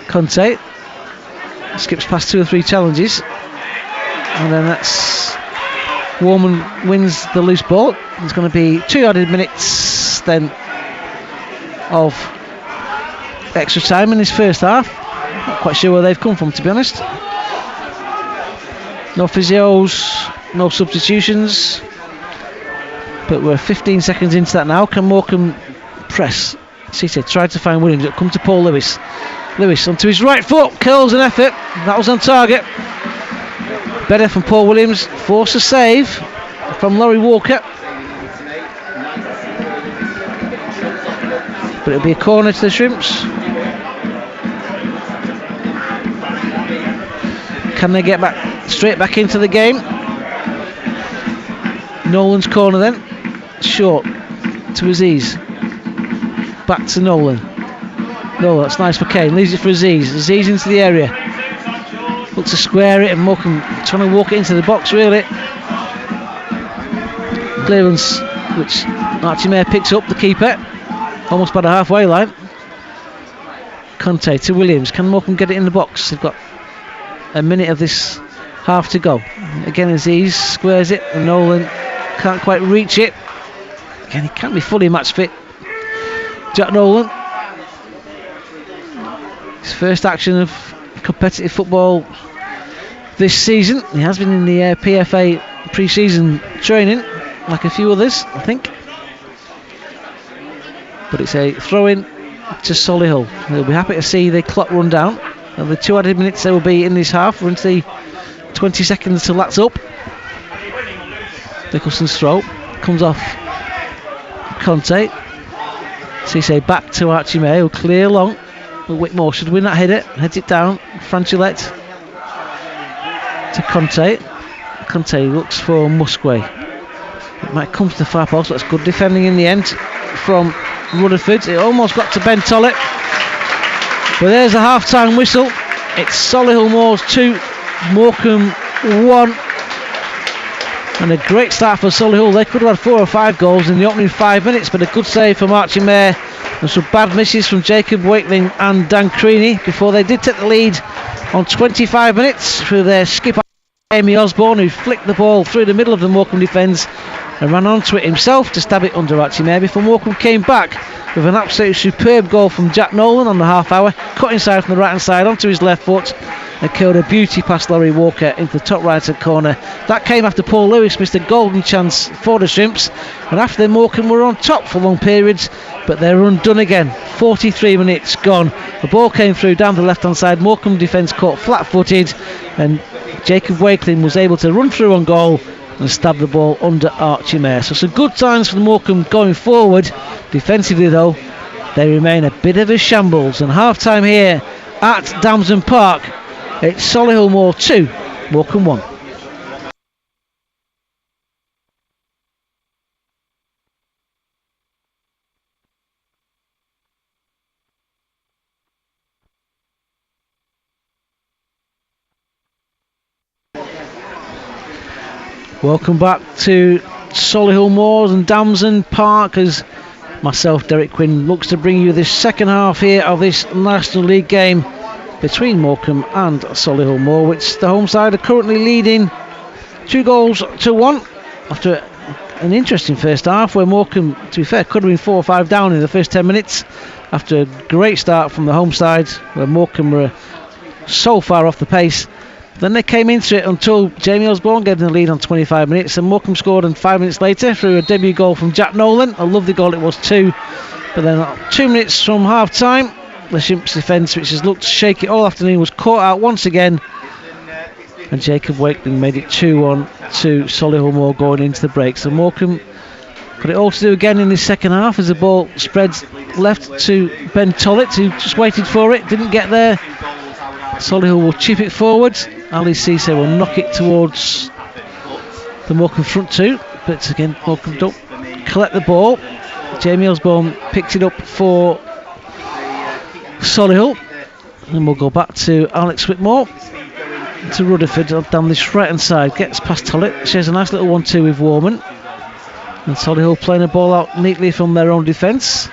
Conte skips past 2 or 3 challenges, and then that's Warman wins the loose ball. There's going to be 2 added minutes then of extra time in this first half. Not quite sure where they've come from, to be honest. No physios, no substitutions, but we're 15 seconds into that now. Can Morecambe press? Cisse tried to find Williams. It'll come to Paul Lewis. Lewis onto his right foot, curls an effort. That was on target. Better from Paul Williams. Force a save from Laurie Walker. But it'll be a corner to the Shrimps. Can they get back straight back into the game? Nolan's corner then. Short to Aziz. Back to Nolan. No, that's nice for Kane. Leaves it for Aziz. Aziz into the area. Looks to square it, and Morecambe trying to walk it into the box, really. Clearance, which Archie May picks up, the keeper. Almost by the halfway line. Conte to Williams. Can Morecambe get it in the box? They've got a minute of this half to go. Again, Aziz squares it, and Nolan can't quite reach it. Again, he can't be fully match fit. Jack Nolan. His first action of competitive football this season. He has been in the PFA pre-season training, like a few others, I think. But it's a throw-in to Solihull. They'll be happy to see the clock run down. And the 2 added minutes there will be in this half. We're into the 20 seconds till that's up. Nicholson's throw comes off Conte. Cisse back to Archie May, who'll clear long. Whitmore should win that header. Heads it down. Franchulette. to Conte. Conte looks for Musquay. It might come to the far post, but it's good defending in the end from Rutherford. It almost got to Ben Tollett. But there's the half-time whistle. It's Solihull Moors 2, Morecambe 1. And a great start for Solihull. They could have had 4 or 5 goals in the opening 5 minutes, but a good save from Archie Mayer and some bad misses from Jacob Wakeling and Dan Creaney before they did take the lead on 25 minutes through their skipper Amy Osborne, who flicked the ball through the middle of the Morecambe defence and ran onto it himself to stab it under Archie Mayer before Morecambe came back with an absolutely superb goal from Jack Nolan on the half hour, cut inside from the right hand side onto his left foot and killed a beauty past Laurie Walker into the top right hand corner. That came after Paul Lewis missed a golden chance for the Shrimps, and after Morecambe were on top for long periods, but they were undone again. 43 minutes gone. The ball came through down the left hand side. Morecambe defence caught flat footed, and Jacob Wakeling was able to run through on goal and stab the ball under Archie Mayer. So some good signs for the Morecambe going forward. Defensively though, they remain a bit of a shambles. And half time here at Damson Park, it's Solihull Moor 2, Morecambe 1. Welcome back to Solihull Moors and Damson Park as myself, Derek Quinn, looks to bring you this second half here of this National League game between Morecambe and Solihull Moor, which the home side are currently leading 2-1 after an interesting first half where Morecambe, to be fair, could have been 4 or 5 down in the first 10 minutes after a great start from the home side where Morecambe were so far off the pace. Then they came into it until Jamie Osborne gave them the lead on 25 minutes, and Morecambe scored, and 5 minutes later through a debut goal from Jack Nolan, a lovely goal it was too. But then 2 minutes from half time, the Shrimps defence, which has looked shaky all afternoon, was caught out once again, and Jacob Wakeling made it 2-1 to Solihull Moor going into the break. So Morecambe got it all to do again in the second half as the ball spreads left to Ben Tollett, who just waited for it, didn't get there. Solihull will chip it forward. Ali Cisse will knock it towards the Morecambe front two, but again Morecambe don't collect the ball. Jamie Osborne picked it up for Solihull, and we'll go back to Alex Whitmore to Rutherford down this right hand side, gets past Tollett, shares a nice little 1-2 with Warman, and Solihull playing the ball out neatly from their own defence.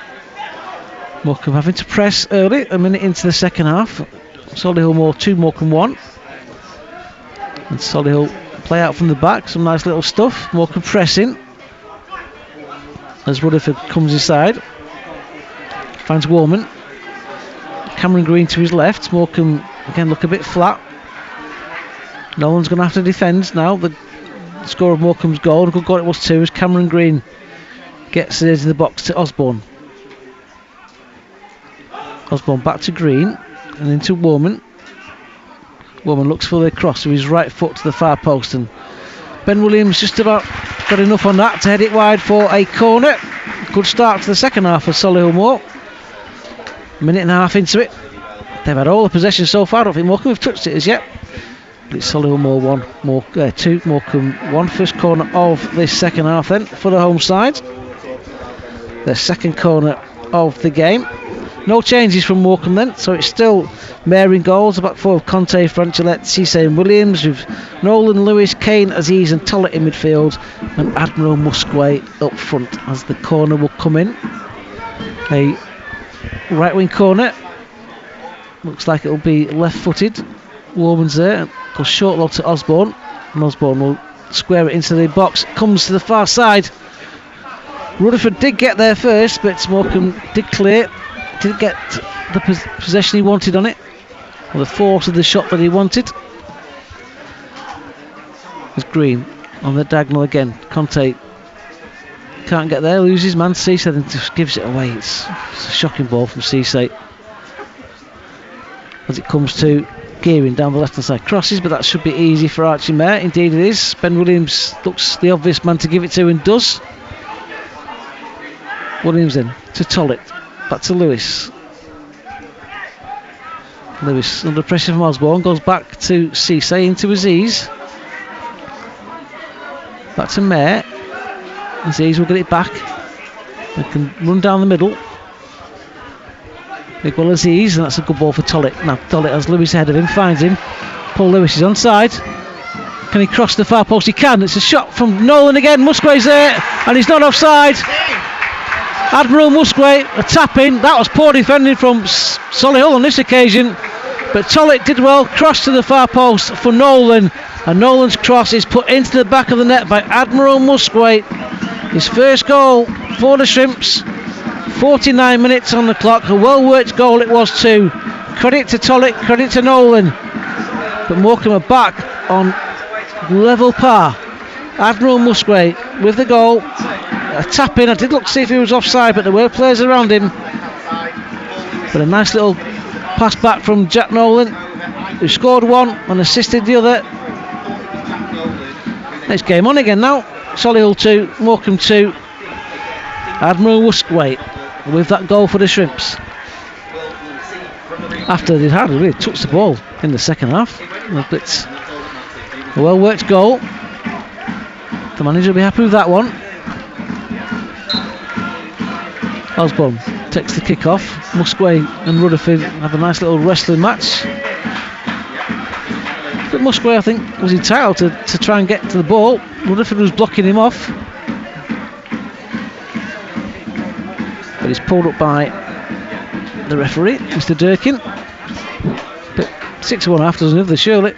Morecambe having to press early, a minute into the second half. Solihull Moor 2, Morecambe 1. And Solihull play out from the back, some nice little stuff. Morecambe pressing as Rutherford comes inside, finds Warman. Cameron Green to his left. Morecambe again look a bit flat. Nolan's going to have to defend now. The score of Morecambe's goal, a good goal it was too, as Cameron Green gets it into the box to Osborne. Osborne back to Green and into Warman. Warman looks for the cross with his right foot to the far post, and Ben Williams just about got enough on that to head it wide for a corner. Good start to the second half for Solihull Moor. A minute and a half into it. They've had all the possession so far. I don't think Morecambe have touched it as yet. But it's Solihull Moor 2, Morecambe 1. First corner of this second half then for the home side. Their second corner of the game. No changes from Morecambe then, so it's still Mayer in goals, the back four of Conte, Franchilette, Cisse and Williams, with Nolan, Lewis, Kane, Aziz and Tollett in midfield, and Admiral Musquay up front as the corner will come in. A right wing corner, looks like it'll be left footed. Warman's there, goes short lob to Osborne, and Osborne will square it into the box, comes to the far side. Rutherford did get there first, but Morecambe did clear. Didn't get the possession he wanted on it, or the force of the shot that he wanted. There's Green on the diagonal again. Conte can't get there, loses man. Cisse then just gives it away. It's a shocking ball from Cisse as it comes to Gearing down the left hand side. Crosses, but that should be easy for Archie Mayer. Indeed it is. Ben Williams looks the obvious man to give it to and does. Williams then to Tollett. Back to Lewis. Lewis under pressure from Osborne, goes back to Cisse, into Aziz. Back to Mayer. Aziz will get it back. They can run down the middle. Big ball Aziz, and that's a good ball for Tollett. Now Tollett has Lewis ahead of him, finds him. Paul Lewis is onside. Can he cross the far post? He can. It's a shot from Nolan again. Musgrave's there, and he's not offside. Admiral Musgrave, a tap in. That was poor defending from Solihull on this occasion. But Tollett did well, crossed to the far post for Nolan. And Nolan's cross is put into the back of the net by Admiral Musgrave. His first goal for the Shrimps. 49 minutes on the clock. A well-worked goal it was too. Credit to Tollett, credit to Nolan. But Morecambe are back on level par. Admiral Musgrave with the goal. A tap in. I did look to see if he was offside, but there were players around him. But a nice little pass back from Jack Nolan, who scored one and assisted the other. Next game on again now. Solihull 2, Morecambe 2. Admiral Musgrave with that goal for the Shrimps. After they'd hardly really touched the ball in the second half. But a well worked goal. The manager will be happy with that one. Osborne takes the kick off. Musgrave and Rutherford have a nice little wrestling match. But Musgrave, I think, was entitled to try and get to the ball. Rutherford was blocking him off. But he's pulled up by the referee, Mr. Durkin. But 6-1.5 doesn't have the surely.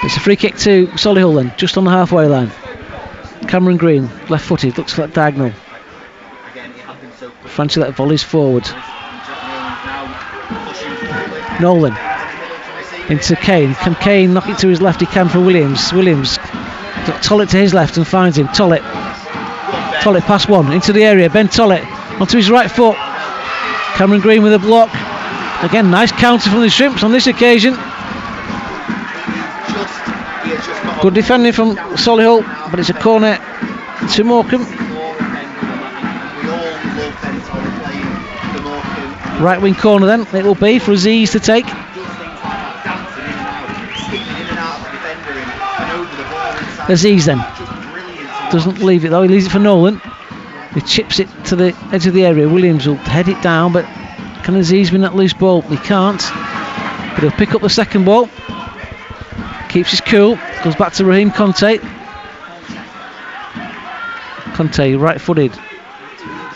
It's a free kick to Solihull then, just on the halfway line. Cameron Green, left footed, looks like diagonal. Franchi let volleys forward. Nolan into Kane. Can Kane knock it to his left? He can for Williams. Williams got Tollett to his left and finds him. Tollett past one into the area. Ben Tollett onto his right foot. Cameron Green with a block. Again, nice counter from the Shrimps on this occasion. Good defending from Solihull, but it's a corner to Morecambe. Right wing corner then, it will be for Aziz to take. Aziz then doesn't leave it though, he leaves it for Nolan. He chips it to the edge of the area. Williams will head it down, but can Aziz win that loose ball? He can't, but he'll pick up the second ball. Keeps his cool, goes back to Raheem Conte. Conte right footed.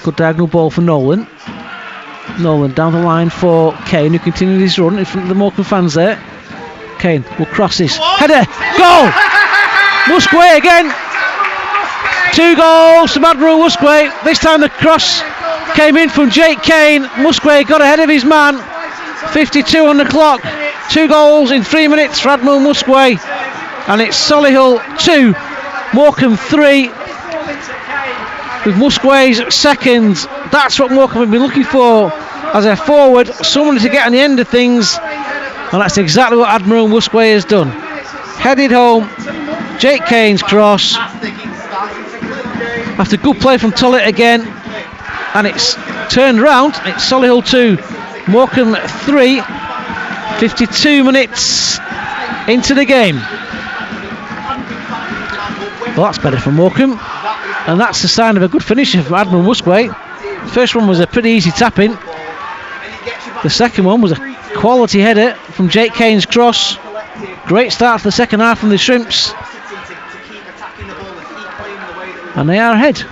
Good diagonal ball for Nolan. Nolan down the line for Kane, who continued his run in front of the Morecambe fans there. Kane will cross this. Header! Goal! Musgrave again! 2 goals from Admiral Musgrave. This time the cross came in from Jake Kane. Musgrave got ahead of his man. 52 on the clock. 2 goals in 3 minutes for Admiral Musgrave. And it's Solihull 2, Morecambe 3. With Musgrave's second. That's what Morecambe have been looking for as a forward. Someone to get on the end of things. And that's exactly what Admiral Musgrave has done. Headed home. Jake Kane's cross. After good play from Tollett again. And it's turned around. It's Solihull 2, Morecambe 3. 52 minutes into the game. Well, that's better for Morecambe. And that's the sign of a good finisher from Admiral Musgrave. The first one was a pretty easy tap-in. The second one was a quality header from Jake Kane's cross. Great start to the second half from the Shrimps. And they are ahead.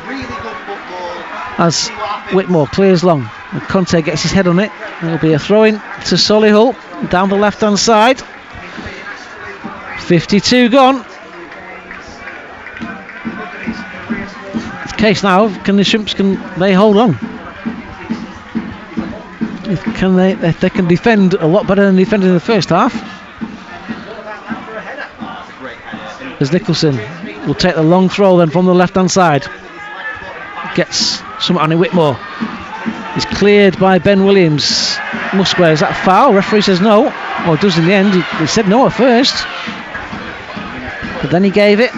As Whitmore clears long. And Conte gets his head on it. It'll be a throw-in to Solihull down the left-hand side. 52 gone. It's the case now. Can the Shrimps they hold on? If they can defend a lot better than they defended in the first half. As Nicholson will take the long throw then from the left-hand side. Gets some on it. Whitmore. It's cleared by Ben Williams. Musgrave, is that a foul? Referee says no. Well, it does in the end. He said no at first. But then he gave it.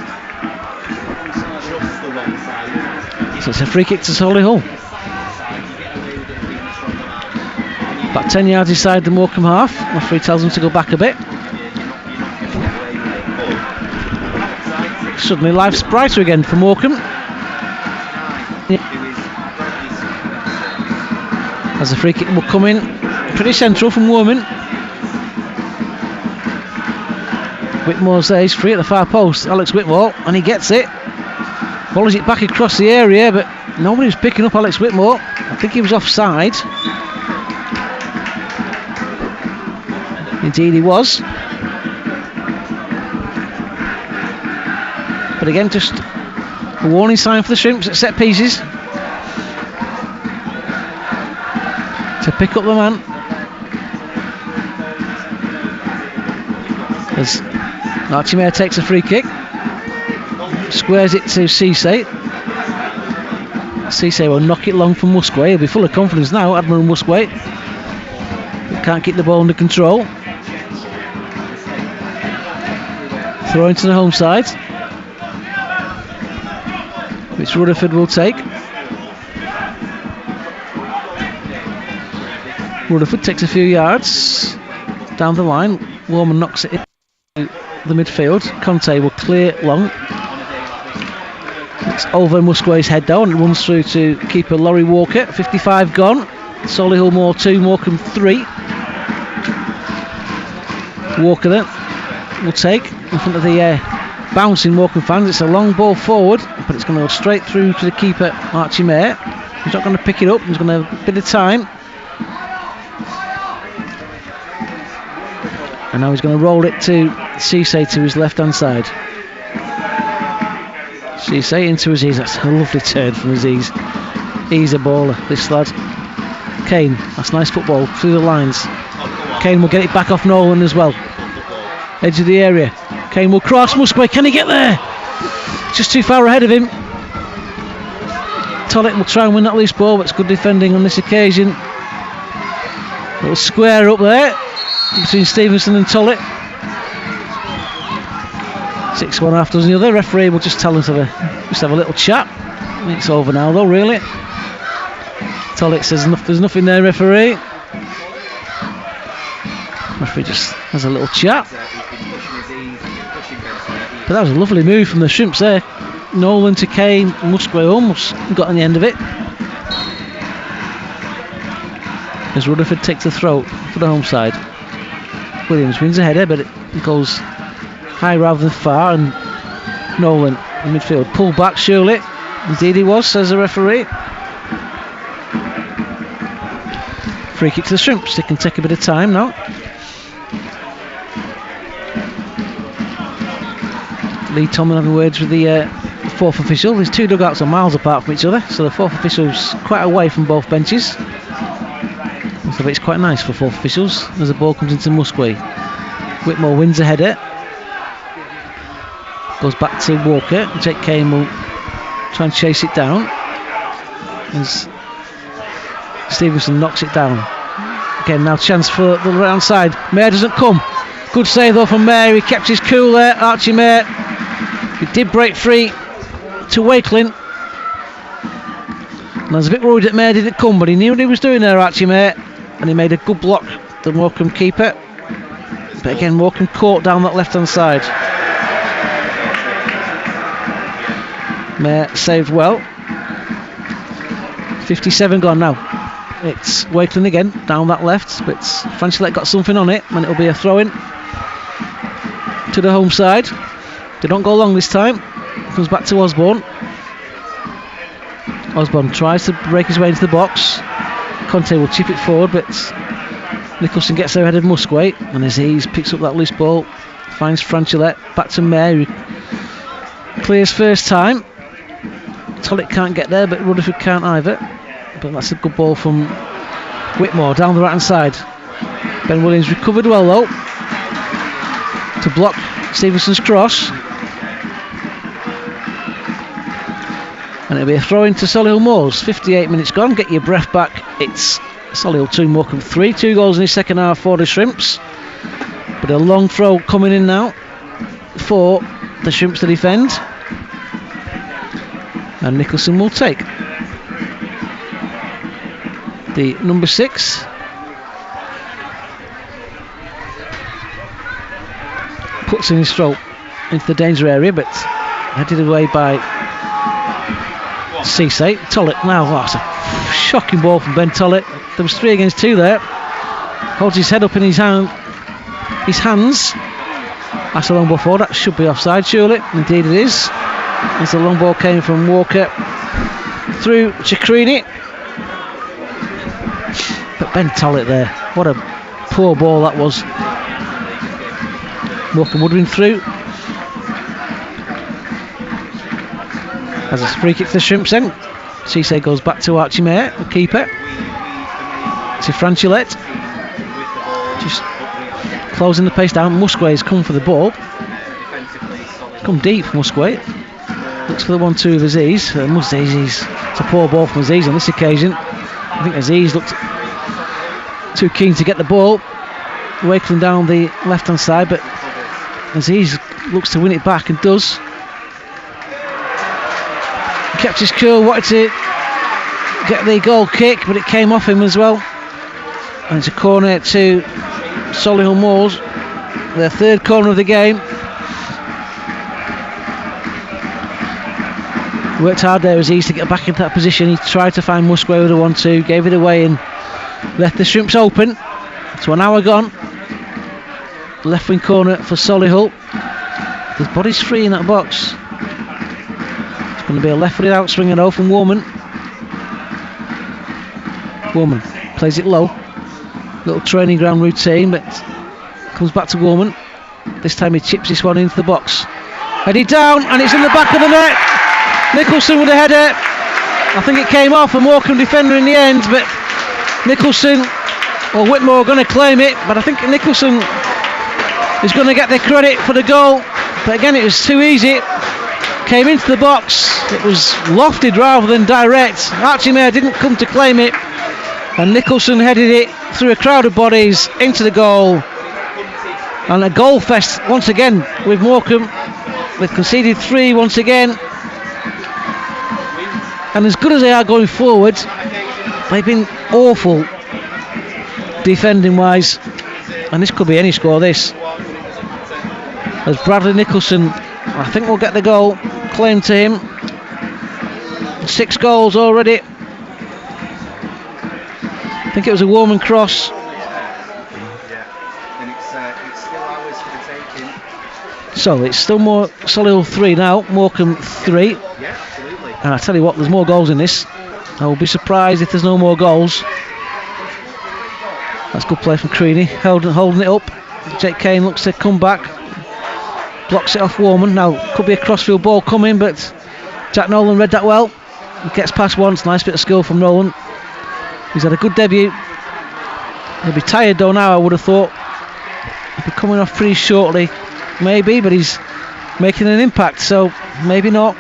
So it's a free kick to Solihull. About 10 yards inside the Morecambe half. Referee tells them to go back a bit. Suddenly life's brighter again for Morecambe. As the free kick will come in, pretty central from Worman. Whitmore's there, he's free at the far post. Alex Whitmore, and he gets it. Follows it back across the area, but nobody was picking up Alex Whitmore. I think he was offside. Indeed he was. But again, just a warning sign for the Shrimps at set pieces. To pick up the man. As Archie Mayer takes a free kick. Squares it to Cisse. Cisse will knock it long for Musquay. He'll be full of confidence now, Admiral Musquay. He can't keep the ball under control. Throw into the home side, which Rutherford will take. Rutherford takes a few yards down the line. Warman knocks it into the midfield. Conte will clear long. It's over Musquay's head down and runs through to keeper Laurie Walker. 55 gone. Solihull Moor 2, Morecambe 3. Walker then will take in front of the bouncing Morecambe fans. It's a long ball forward, but it's going to go straight through to the keeper Archie Mayer. He's not going to pick it up. He's going to have a bit of time. And now he's going to roll it to Cisse to his left hand side. Cisse into Aziz. That's a lovely turn from Aziz. He's a baller, this lad. Kane, that's nice football through the lines. Kane will get it back off Nolan as well. Edge of the area. Kane will cross. Musquay, can he get there? Just too far ahead of him. Tollett will try and win that loose ball, but it's good defending on this occasion. Little square up there between Stevenson and Tollett. 6-1 after the other. Referee will just tell us to have a little chat. It's over now though, really. Tollett says there's nothing there, referee. Referee just has a little chat. But that was a lovely move from the Shrimps there. Nolan to Kane, Musquay almost got on the end of it. As Rutherford takes the throw for the home side. Williams wins a header, but it goes high rather than far, and Nolan in midfield. Pull back, surely. Indeed he was, says the referee. Free kick to the Shrimps. They can take a bit of time now. Lee Tomlin having words with the fourth official. These two dugouts are miles apart from each other, so the fourth official's quite away from both benches. So it's quite nice for fourth officials as the ball comes into Musquay. Whitmore wins a header. Goes back to Walker. Jake Kane will try and chase it down as Stevenson knocks it down. Again, now chance for the round side. Mayer doesn't come. Good save though from Mayer. He kept his cool there. Archie Mayer. He did break free to Wakelin. And I was a bit worried that Mayer didn't come, but he knew what he was doing there, Archie Mayer. And he made a good block, the Morecambe keeper. But again, Morecambe caught down that left hand side. Mayer saved well. 57 gone now. It's Wakelin again, down that left, but Franchilette got something on it, and it'll be a throw-in to the home side. They don't go long this time. Comes back to Osborne. Osborne tries to break his way into the box. Conte will chip it forward, but Nicholson gets there ahead of Musquay, and Aziz picks up that loose ball, finds Franchilette, back to Mayer, who clears first time. Tollett can't get there, but Rutherford can't either. But that's a good ball from Whitmore down the right hand side. Ben Williams recovered well though to block Stevenson's cross, and it'll be a throw into Solihull Moors. 58 minutes gone. Get your breath back. It's Solihull 2, Morecambe 3. 2 goals in the second half for the Shrimps, but a long throw coming in now for the Shrimps to defend, and Nicholson will take. The number 6 puts in his throat into the danger area, but headed away by Cisse. Tollett now, that's a shocking ball from Ben Tollett. There was 3 against 2 there. Holds his head up in his hands. That's a long ball forward. That should be offside, surely. Indeed it is. As the long ball came from Walker through Chikrini. But Ben Tollett there, what a poor ball that was. Morecambe Woodring through. As a free kick to the Shrimps then. Cisse goes back to Archie Mayer, the keeper. To Franchilette. Just closing the pace down. Musqua's come for the ball. Come deep, Musqua. Looks for the 1-2 of Aziz. It's a poor ball from Aziz on this occasion. I think Aziz looked too keen to get the ball. Wakeling down the left hand side, but Aziz looks to win it back and does. He kept his cool, wanted to get the goal kick, but it came off him as well. And it's a corner to Solihull Moors, their 3rd corner of the game. Worked hard there Aziz to get back into that position. He tried to find Musgrave with a 1-2, gave it away and left the Shrimps open. So an hour gone. Left wing corner for Solihull. There's bodies free in that box. It's going to be a left-footed outswinger though from Warman. Warman plays it low. Little training ground routine, but comes back to Warman. This time he chips this one into the box. Headed down, and it's in the back of the net. Nicholson with a header. I think it came off a Morecambe defender in the end, but Nicholson or Whitmore are going to claim it, but I think Nicholson is going to get the credit for the goal. But again, it was too easy. Came into the box. It was lofted rather than direct. Archie Mayer didn't come to claim it, and Nicholson headed it through a crowd of bodies into the goal. And a goal fest once again with Morecambe. They've conceded 3 once again. And as good as they are going forward, they've been awful defending wise. And this could be any score, this. As Bradley Nicholson, I think, will get the goal claimed to him. 6 goals already. I think it was a Warman cross. So it's still more Solihull 3 now, Morecambe 3. And I tell you what, there's more goals in this. I will be surprised if there's no more goals. That's good play from Creaney, holding it up. Jake Kane looks to come back. Blocks it off Warman. Now, could be a crossfield ball coming, but Jack Nolan read that well. He gets past once, nice bit of skill from Nolan. He's had a good debut. He'll be tired though now, I would have thought. He'll be coming off pretty shortly. Maybe, but he's making an impact, so maybe not.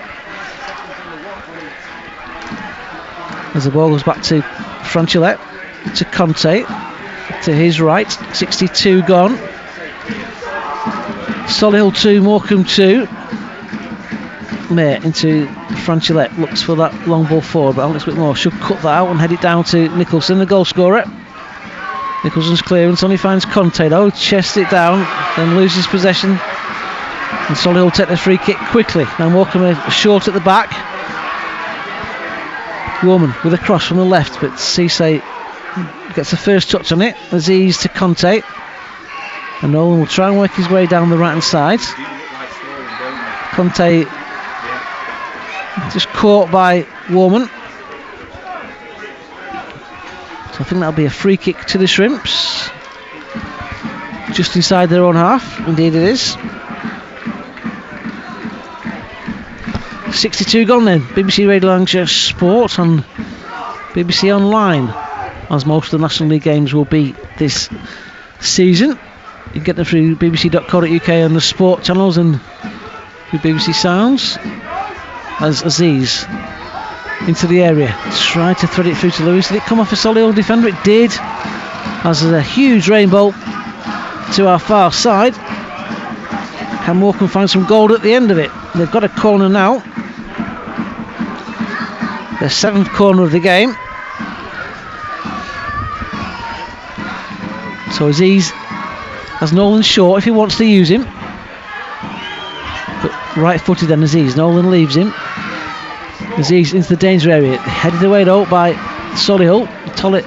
As the ball goes back to Franchilette, to Conte, to his right, 62 gone. Solihull 2, Morecambe 2. Mayer into Franchilette, looks for that long ball forward, but Alex Whitmore should cut that out and head it down to Nicholson, the goal scorer. Nicholson's clearance only finds Conte though, chests it down, then loses possession. And Solihull take the free kick quickly. Now Morecambe are short at the back. Warman with a cross from the left, but Cisse gets the first touch on it. Aziz to Conte. And Nolan will try and work his way down the right hand side. Conte just caught by Warman. So I think that'll be a free kick to the Shrimps. Just inside their own half. Indeed it is. 62 gone then. BBC Radio Lancashire Sport on BBC Online, as most of the National League games will be this season. You can get them through bbc.co.uk on the sport channels and through BBC Sounds. As Aziz into the area, tried to thread it through to Lewis. Did it come off a Solihull defender? It did. As there's a huge rainbow to our far side. Can Morecambe find some gold at the end of it? They've got a corner now. Their 7th corner of the game. So Aziz has Nolan short if he wants to use him. But right-footed then Aziz. Nolan leaves him. Aziz into the danger area. Headed away though by Solihull. Tollett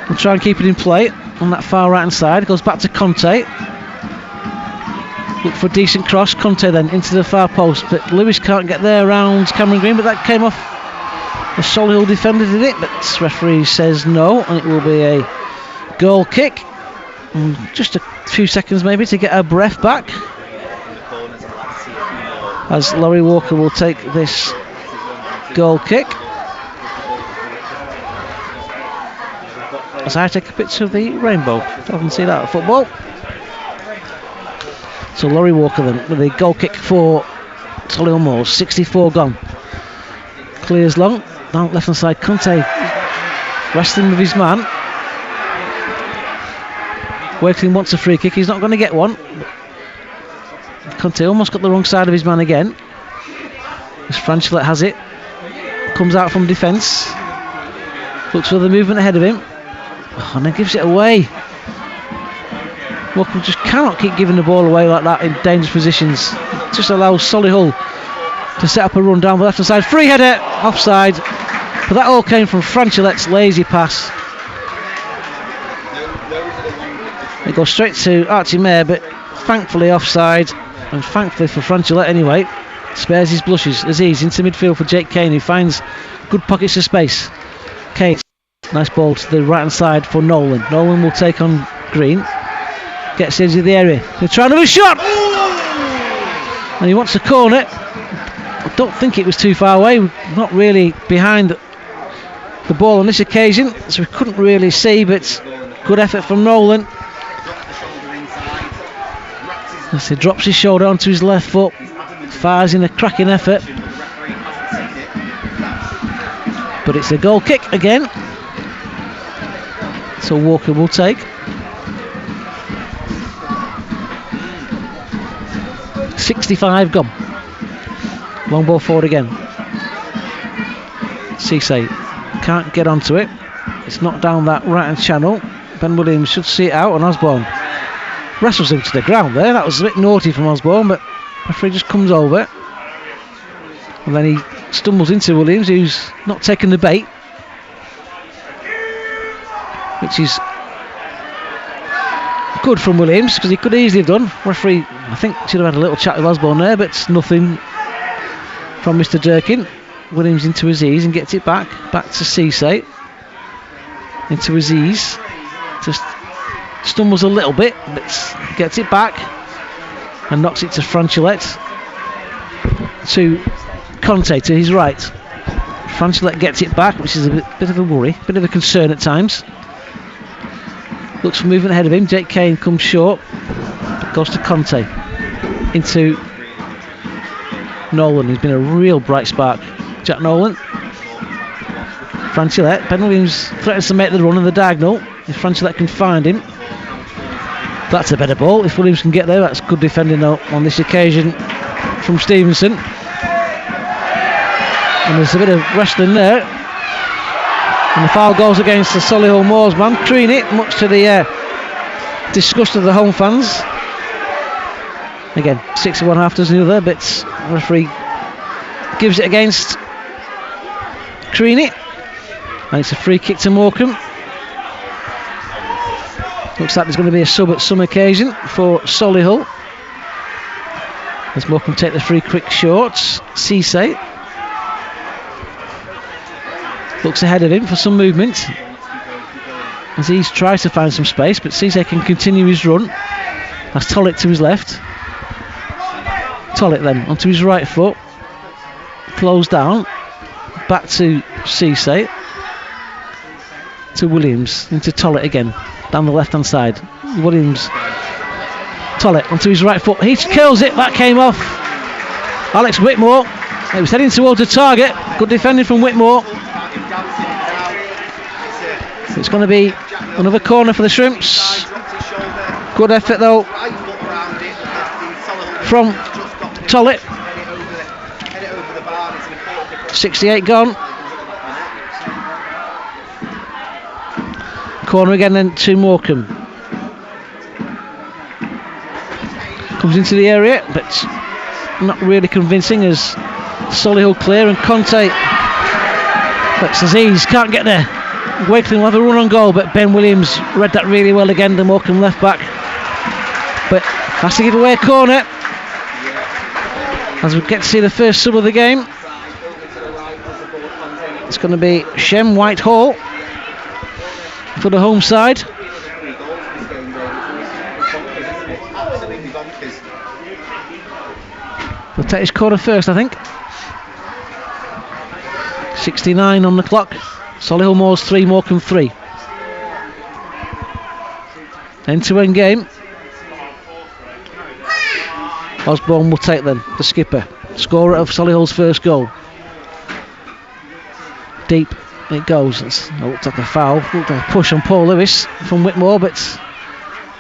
will try and keep it in play on that far right hand side. Goes back to Conte. Look for a decent cross. Conte then into the far post, but Lewis can't get there around Cameron Green, but that came off the Solihull defender, did it? But referee says no, and it will be a goal kick. And just a few seconds maybe to get our breath back, as Laurie Walker will take this goal kick. As I take a picture of the rainbow, I often see that at football. So Laurie Walker then with a goal kick for Solihull Moors. 64 gone. Clears long down left hand side. Conte wrestling with his man. Wakeling wants a free kick. He's not going to get one. Conte almost got the wrong side of his man again. As Franchlet has it. Comes out from defence. Looks for the movement ahead of him. And then gives it away. Morecambe just cannot keep giving the ball away like that in dangerous positions. It just allows Solihull to set up a run down the left hand side. Free header, offside. But that all came from Franchilet's lazy pass. It goes straight to Archie Mayer, but thankfully offside. And thankfully for Franchilet anyway, spares his blushes. Aziz into midfield for Jake Kane, who finds good pockets of space. Kane, nice ball to the right hand side for Nolan. Nolan will take on Green. Gets into the area. They're trying to have a shot! And he wants a corner. I don't think it was too far away. Not really behind the ball on this occasion, so we couldn't really see, but good effort from Nolan. As he drops his shoulder onto his left foot, fires in a cracking effort. But it's a goal kick again. So Walker will take. 65 gone. Long ball forward again. Cisse can't get onto it. It's not down that right hand channel. Ben Williams should see it out, and Osborne wrestles him to the ground there. That was a bit naughty from Osborne, but the referee just comes over. And then he stumbles into Williams, who's not taking the bait, which is good from Williams, because he could easily have done. Referee, I think, should have had a little chat with Osborne there, but nothing from Mr. Durkin. Williams into Aziz and gets it back to Cisse. Into Aziz. Just stumbles a little bit, but gets it back and knocks it to Franchilet. To Conte, to his right. Franchilet gets it back, which is a bit of a worry, bit of a concern at times. Looks for movement ahead of him. Jake Kane comes short, but goes to Conte. Into Nolan, who's been a real bright spark. Jack Nolan. Franchilet. Ben Williams threatens to make the run in the diagonal. If Franchilet can find him, that's a better ball. If Williams can get there, that's good defending on this occasion from Stevenson. And there's a bit of wrestling there. And the foul goes against the Solihull Moors man. Creaney, much to the disgust of the home fans. Again, 6 of one, half dozen the other, but the referee gives it against Creaney. And it's a free kick to Morecambe. Looks like there's going to be a sub at some occasion for Solihull. As Morecambe take the free quick shorts. Cisse looks ahead of him for some movement as he tries to find some space, but Cisse can continue his run. That's Tollett to his left. Tollett then onto his right foot, closed down, back to Cisse, to Williams, into Tollett again, down the left hand side. Williams, Tollett onto his right foot, he kills it, that came off. Alex Whitmore, he was heading towards the target, good defending from Whitmore. It's going to be another corner for the Shrimps. Good effort though from Tollett. 68 gone. Corner again then to Morecambe. Comes into the area, but not really convincing as Solihull clear, and Conte lets Aziz, can't get there. Wakeling will have a run on goal, but Ben Williams read that really well again, the Morecambe left back. But has to give away a corner as we get to see the first sub of the game. It's going to be Shem Whitehall for the home side. He'll take his corner first, I think. 69 on the clock. Solihull Moors 3, Morecambe 3. End-to-end game. Osborne will take them, the skipper. Scorer of Solihull's first goal. Deep it goes. It looks like a foul. Looked like a push on Paul Lewis from Whitmore, but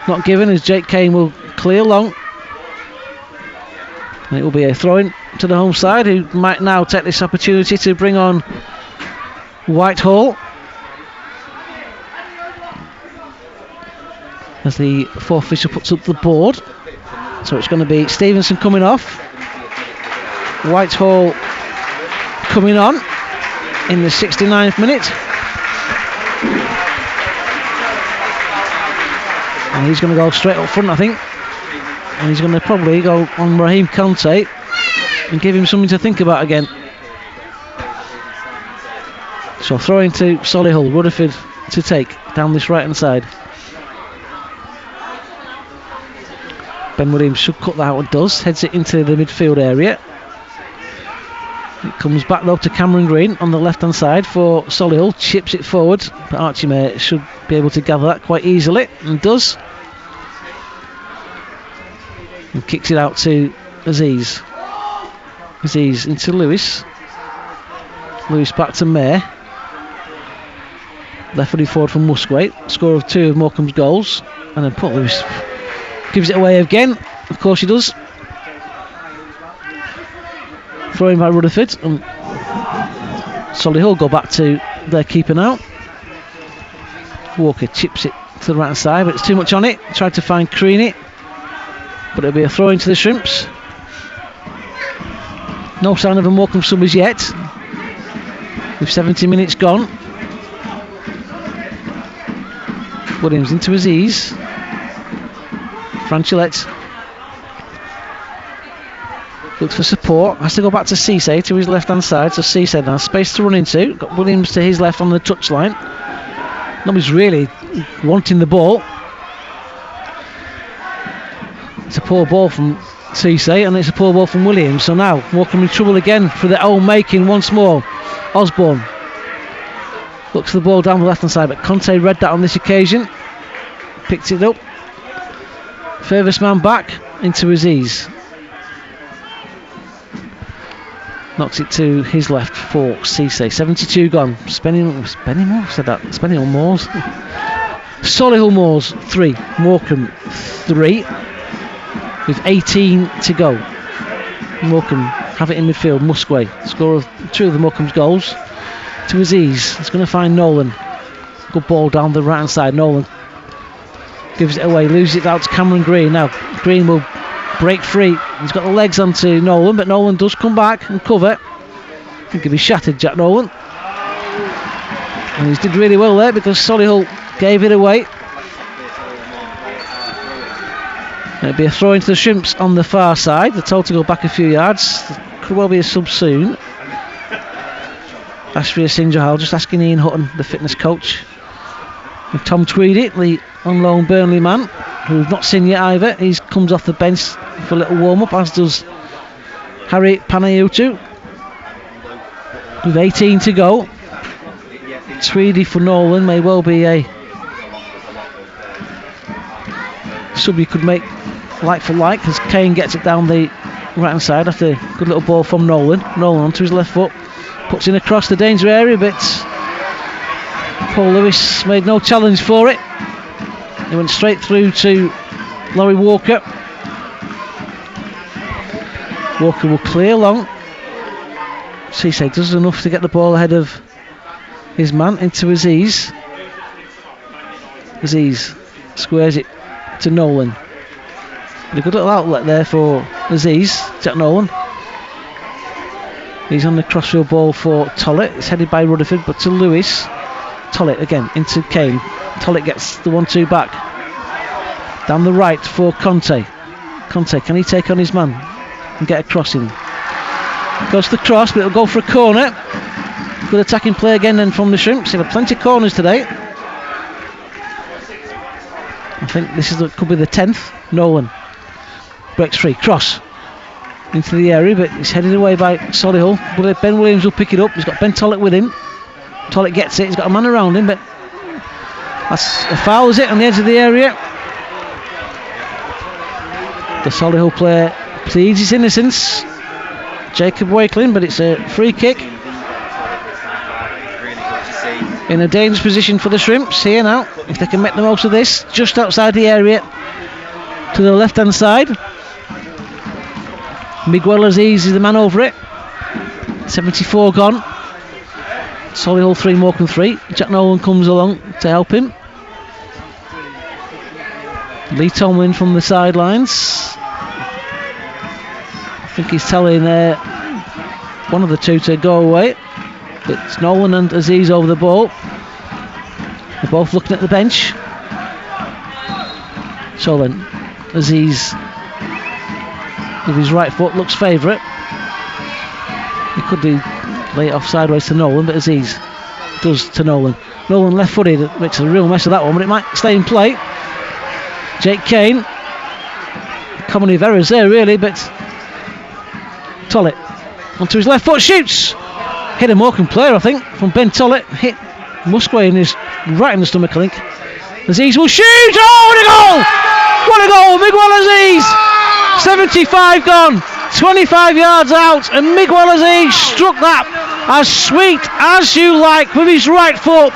not given as Jake Kane will clear long. And it will be a throw-in to the home side, who might now take this opportunity to bring on Whitehall as the fourth official puts up the board. So it's going to be Stevenson coming off, Whitehall coming on in the 69th minute, and he's going to go straight up front, I think, and he's going to probably go on Raheem Conte and give him something to think about again. So throw into Solihull, Rutherford to take down this right hand side. Ben Williams should cut that out and does, heads it into the midfield area. It comes back though to Cameron Green on the left hand side for Solihull, chips it forward, but Archie May should be able to gather that quite easily, and does. And kicks it out to Aziz. Aziz into Lewis. Lewis back to May. Left footed forward from Musgrave, scorer of 2 of Morecambe's goals, and then Paul Lewis gives it away again. Of course he does. Throwing by Rutherford, and Solihull go back to their keeper now. Walker chips it to the right hand side, but it's too much on it. Tried to find Creaney, but it'll be a throw into the Shrimps. No sign of a Morecambe subbers yet, with 70 minutes gone. Williams into Aziz. Franchilette looks for support, has to go back to Cisse to his left hand side, so Cisse now space to run into. Got Williams to his left on the touchline. Nobody's really wanting the ball. It's a poor ball from Cisse, and it's a poor ball from Williams. So now Morecambe in trouble again for their own making once more. Osborne looks for the ball down the left hand side, but Conte read that on this occasion. Picked it up. Furthest man back into Aziz. Knocks it to his left for Cisse. 72 gone. Spending on Moors. Solihull Moors 3, Morecambe 3, with 18 to go. Morecambe have it in midfield. Musgrave, scorer of 2 of the Morecambe's goals, to Aziz. It's going to find Nolan. Good ball down the right hand side. Nolan gives it away, loses it out to Cameron Green. Now Green will break free. He's got the legs onto Nolan, but Nolan does come back and cover. I think he'll be shattered, Jack Nolan. And he did really well there because Solihull gave it away. It'll be a throw into the Shrimps on the far side. They're told to go back a few yards. Could well be a sub soon. Ashvia Sinjahal just asking Ian Hutton, the fitness coach. And Tom Tweedy, the on loan Burnley man, who we've not seen yet either. He comes off the bench for a little warm up, as does Harry Panayiotou, with 18 to go. Tweedy for Nolan may well be a sub you could make like for like, as Kane gets it down the right hand side after a good little ball from Nolan. Nolan onto his left foot, puts in across the danger area, but Paul Lewis made no challenge for it. He went straight through to Laurie Walker. Walker will clear long. Cisse does enough to get the ball ahead of his man into Aziz. Aziz squares it to Nolan. A good little outlet there for Aziz, Jack Nolan. He's on the crossfield ball for Tollett. It's headed by Rutherford, but to Lewis. Tollett again into Kane. Tollett gets the 1-2 back. Down the right for Conte. Conte, can he take on his man and get a crossing? Goes to the cross, but it'll go for a corner. Good attacking play again then from the Shrimps. They've had plenty of corners today. I think this could be the 10th. Nolan breaks free. Cross into the area, but it's headed away by Solihull. But Ben Williams will pick it up. He's got Ben Tollett with him. Tollett gets it. He's got a man around him, but that's a foul, is it, on the edge of the area. The Solihull player pleads his innocence. Jacob Wakeling, but it's a free kick. In a dangerous position for the Shrimps here now, if they can make the most of this. Just outside the area to the left hand side. Miguel Aziz is the man over it. 74 gone. Solihull 3, Morecambe 3. Jack Nolan comes along to help him. Lee Tomlin from the sidelines. I think he's telling one of the two to go away. It's Nolan and Aziz over the ball. They're both looking at the bench. So then, Aziz with his right foot looks favourite. He could do lay it off sideways to Nolan, but Aziz does to Nolan. Nolan left footed, makes a real mess of that one, but it might stay in play. Jake Kane. Comedy of errors there really, but Tollett onto his left foot, shoots! Hit a Morecambe player, I think, from Ben Tollett. Hit Musgrave right in the stomach, I think. Aziz will shoot! Oh, what a goal! What a goal! Miguel Aziz! 75 gone, 25 yards out, and Miguel Aziz struck that as sweet as you like with his right foot.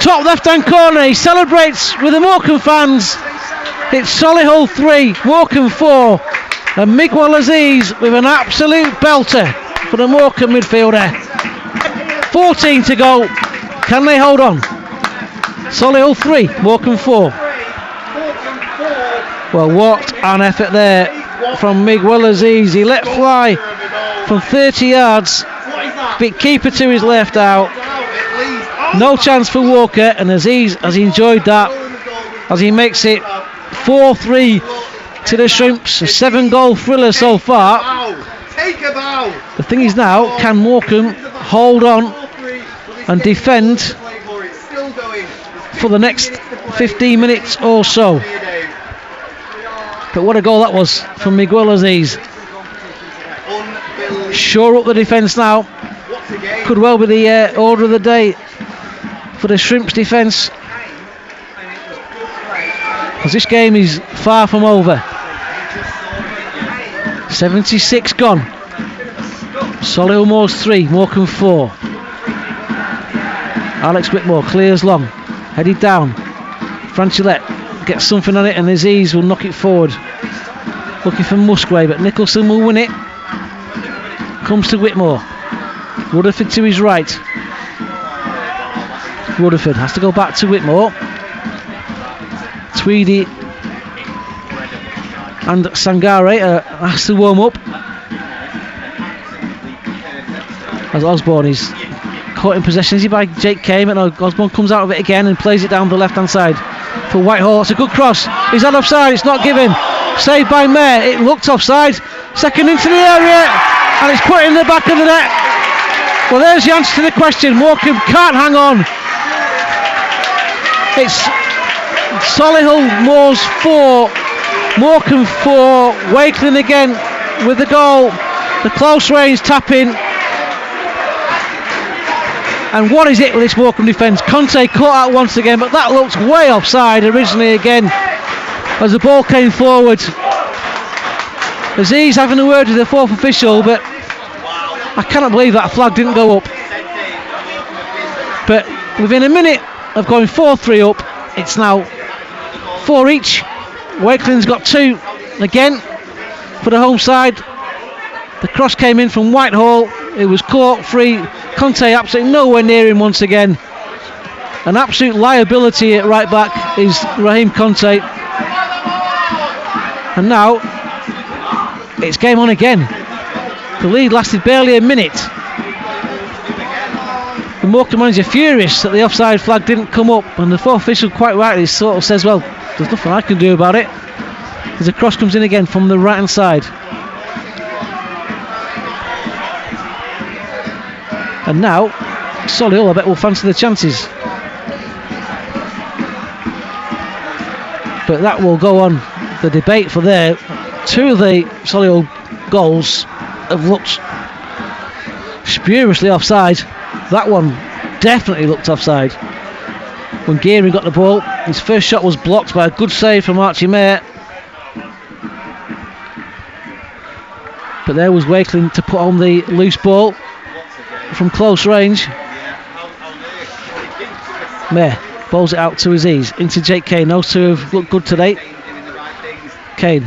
Top left-hand corner, he celebrates with the Morecambe fans. It's Solihull 3, Morecambe 4, and Miguel Aziz with an absolute belter for the Morecambe midfielder. 14 to go. Can they hold on? Solihull 3, Morecambe 4. Well, what an effort there from Miguel Aziz. He let fly from 30 yards. Big keeper to his left out. No chance for Walker, and Aziz has enjoyed that as he makes it 4-3 to the Shrimps. A 7-goal thriller so far. The thing is now, can Morecambe hold on and defend for the next 15 minutes or so? But what a goal that was from Miguel Aziz. Shore up the defence now. Could well be the order of the day for the Shrimps defence, because this game is far from over. 76 gone. Solihull Moors 3, Morecambe 4. Alex Whitmore clears long, headed down. Franchilette gets something on it, and Aziz will knock it forward. Looking for Musgrave, but Nicholson will win it. Comes to Whitmore. Rutherford to his right. Rutherford has to go back to Whitmore. Tweedy and Sangare has to warm up, as Osborne is caught in possession. Is he by Jake Kane? And Osborne comes out of it again and plays it down the left hand side for Whitehall. It's a good cross. He's on offside. It's not given. Saved by Mayer. It looked offside. Second into the area, and it's put in the back of the net. Well, there's the answer to the question. Morecambe can't hang on. It's Solihull Moors 4, Morecambe 4. Wakeling again with the goal. The close range tap-in. And what is it with this Morecambe defence? Conte caught out once again, but that looked way offside originally again as the ball came forward. Aziz having a word with the fourth official, but I cannot believe that flag didn't go up. But within a minute of going 4-3 up, it's now 4 each. Wakeling's got 2 again for the home side. The cross came in from Whitehall. It was caught free. Conte absolutely nowhere near him once again. An absolute liability at right back is Raheem Conte. And now it's game on again. The lead lasted barely a minute. The Morecambe manager furious that the offside flag didn't come up, and the fourth official quite rightly sort of says, well, there's nothing I can do about it. As the cross comes in again from the right hand side. And now Solihull, I bet, will fancy the chances. But that will go on the debate for there. Two of the Solihull goals have looked spuriously offside. That one definitely looked offside. When Geary got the ball, his first shot was blocked by a good save from Archie Mayer. But there was Wakeling to put on the loose ball from close range. Mayer bowls it out to Aziz, into Jake Kane. Those two have looked good today. Kane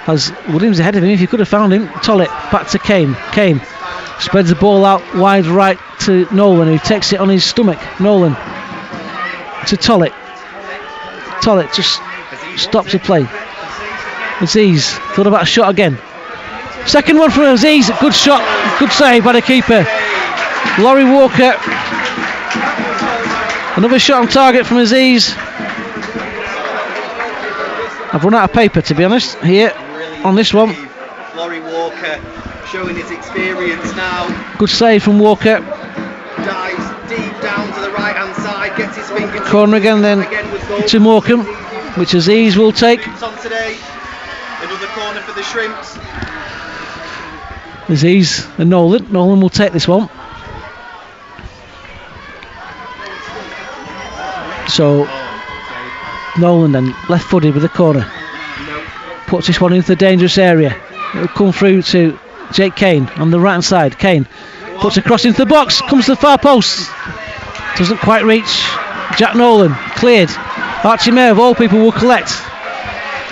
has Williams ahead of him. If you could have found him. Tollett back to Kane. Kane spreads the ball out wide right to Nolan, who takes it on his stomach. Nolan to Tollett. Tollett just stops the play. Aziz thought about a shot again. Second one from Aziz. Good shot, good save by the keeper. Laurie Walker. Another shot on target from Aziz. I've run out of paper, to be honest, here on this one. Laurie Walker showing his experience now. Good save from Walker. Dives deep down to the right hand side, gets his finger. Corner again then to Morecambe, which Aziz will take. On today. Another corner for the Shrimps. Aziz and Nolan. Nolan will take this one. So Nolan then left footed with the corner. Puts this one into the dangerous area. It will come through to Jake Kane on the right hand side. Kane puts a cross into the box, comes to the far post. Doesn't quite reach Jack Nolan. Cleared. Archie Mayer of all people will collect.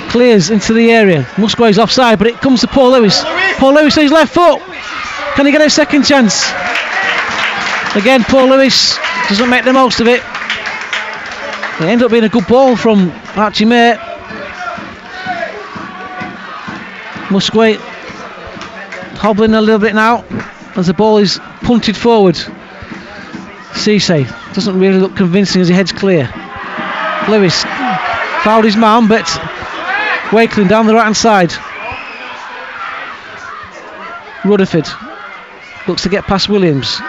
Clears into the area. Musgrave's offside, but it comes to Paul Lewis. Paul Lewis on his left foot. Can he get a second chance? Again, Paul Lewis doesn't make the most of it. It ended up being a good ball from Archie Mayer. Musgrave hobbling a little bit now as the ball is punted forward. Cisse doesn't really look convincing as he heads clear. Lewis fouled his man, but Wakeling down the right hand side. Rutherford looks to get past Williams.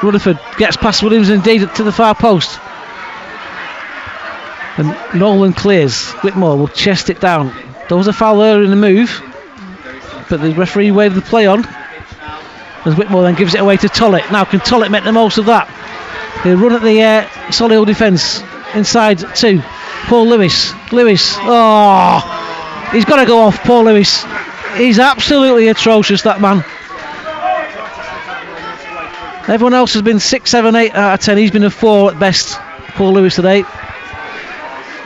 Rutherford gets past Williams indeed to the far post. And Nolan clears. Whitmore will chest it down. There was a foul earlier in the move, but the referee waved the play on as Whitmore then gives it away to Tollett. Now can Tollett make the most of that? They run at the Solihull defence inside to Paul Lewis. Lewis, oh, he's got to go off. Paul Lewis, he's absolutely atrocious, that man. Everyone else has been 6, 7, 8 out of 10. He's been a 4 at best, Paul Lewis, today.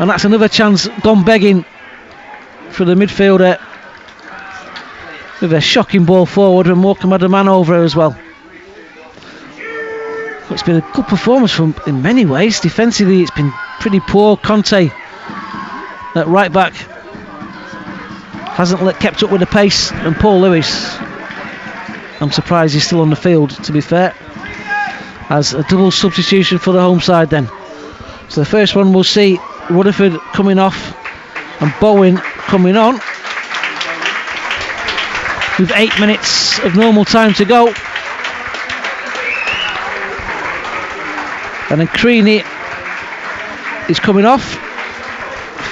And that's another chance gone begging for the midfielder with a shocking ball forward, and Morecambe had a man over her as well. It's been a good performance from in many ways. Defensively it's been pretty poor. Conte at right back hasn't kept up with the pace, and Paul Lewis, I'm surprised he's still on the field, to be fair, as a double substitution for the home side then. So the first one we'll see Rutherford coming off and Bowen coming on with 8 minutes of normal time to go. And then Creaney is coming off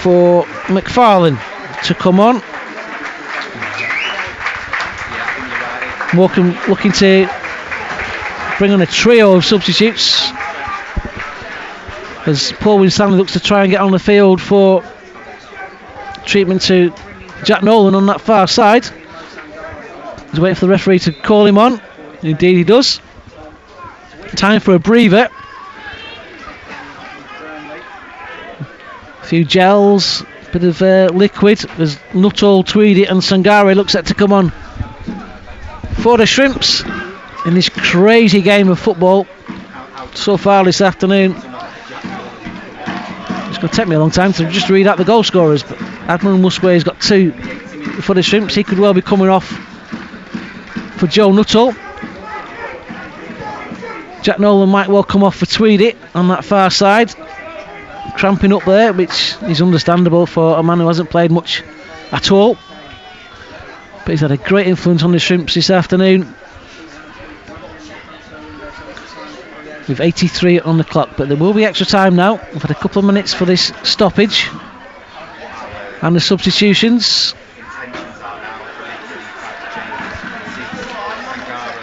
for McFarlane to come on. Morecambe looking to bring on a trio of substitutes as Paul Winstanley looks to try and get on the field for treatment to Jack Nolan on that far side. He's waiting for the referee to call him on. Indeed he does. Time for a breather. A few gels, bit of liquid as Nuttall, Tweedy and Sangare looks set to come on for the Shrimps in this crazy game of football so far this afternoon. Just going It'll take me a long time to just read out the goal scorers, but Admiral Musgrave's got 2 for the Shrimps. He could well be coming off for Joe Nuttall. Jack Nolan might well come off for Tweedy on that far side, cramping up there, which is understandable for a man who hasn't played much at all. But he's had a great influence on the Shrimps this afternoon. With 83 on the clock, but there will be extra time now. We've had a couple of minutes for this stoppage and the substitutions,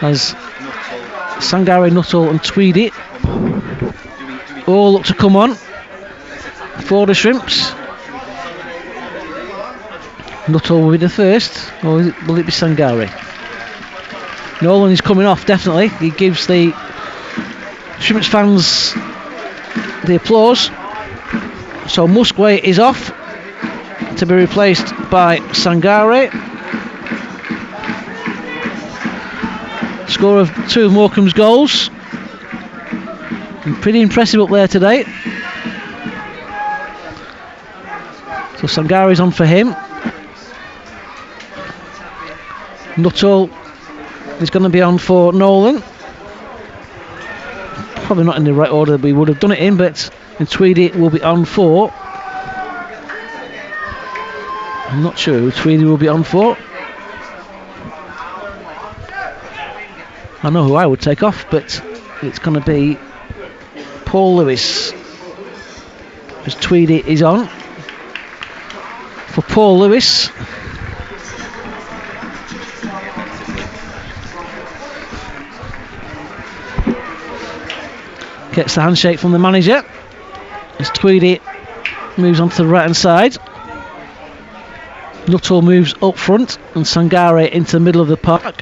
as Sangare, Nuttall and Tweedy all look to come on for the Shrimps. Nuttall will be the first, or will it be Sangare? Nolan is coming off, definitely. He gives the Shrimps fans the applause. So Musgrave is off to be replaced by Sangare. Score of 2 of Morecambe's goals. And pretty impressive up there today. So Sangare's on for him. Nuttall is going to be on for Nolan. Probably not in the right order that we would have done it in, but Tweedy will be on for. I'm not sure who Tweedy will be on for. I know who I would take off, but it's going to be Paul Lewis, as Tweedy is on for Paul Lewis. Gets the handshake from the manager as Tweedy moves on to the right hand side. Nuttall moves up front and Sangare into the middle of the park.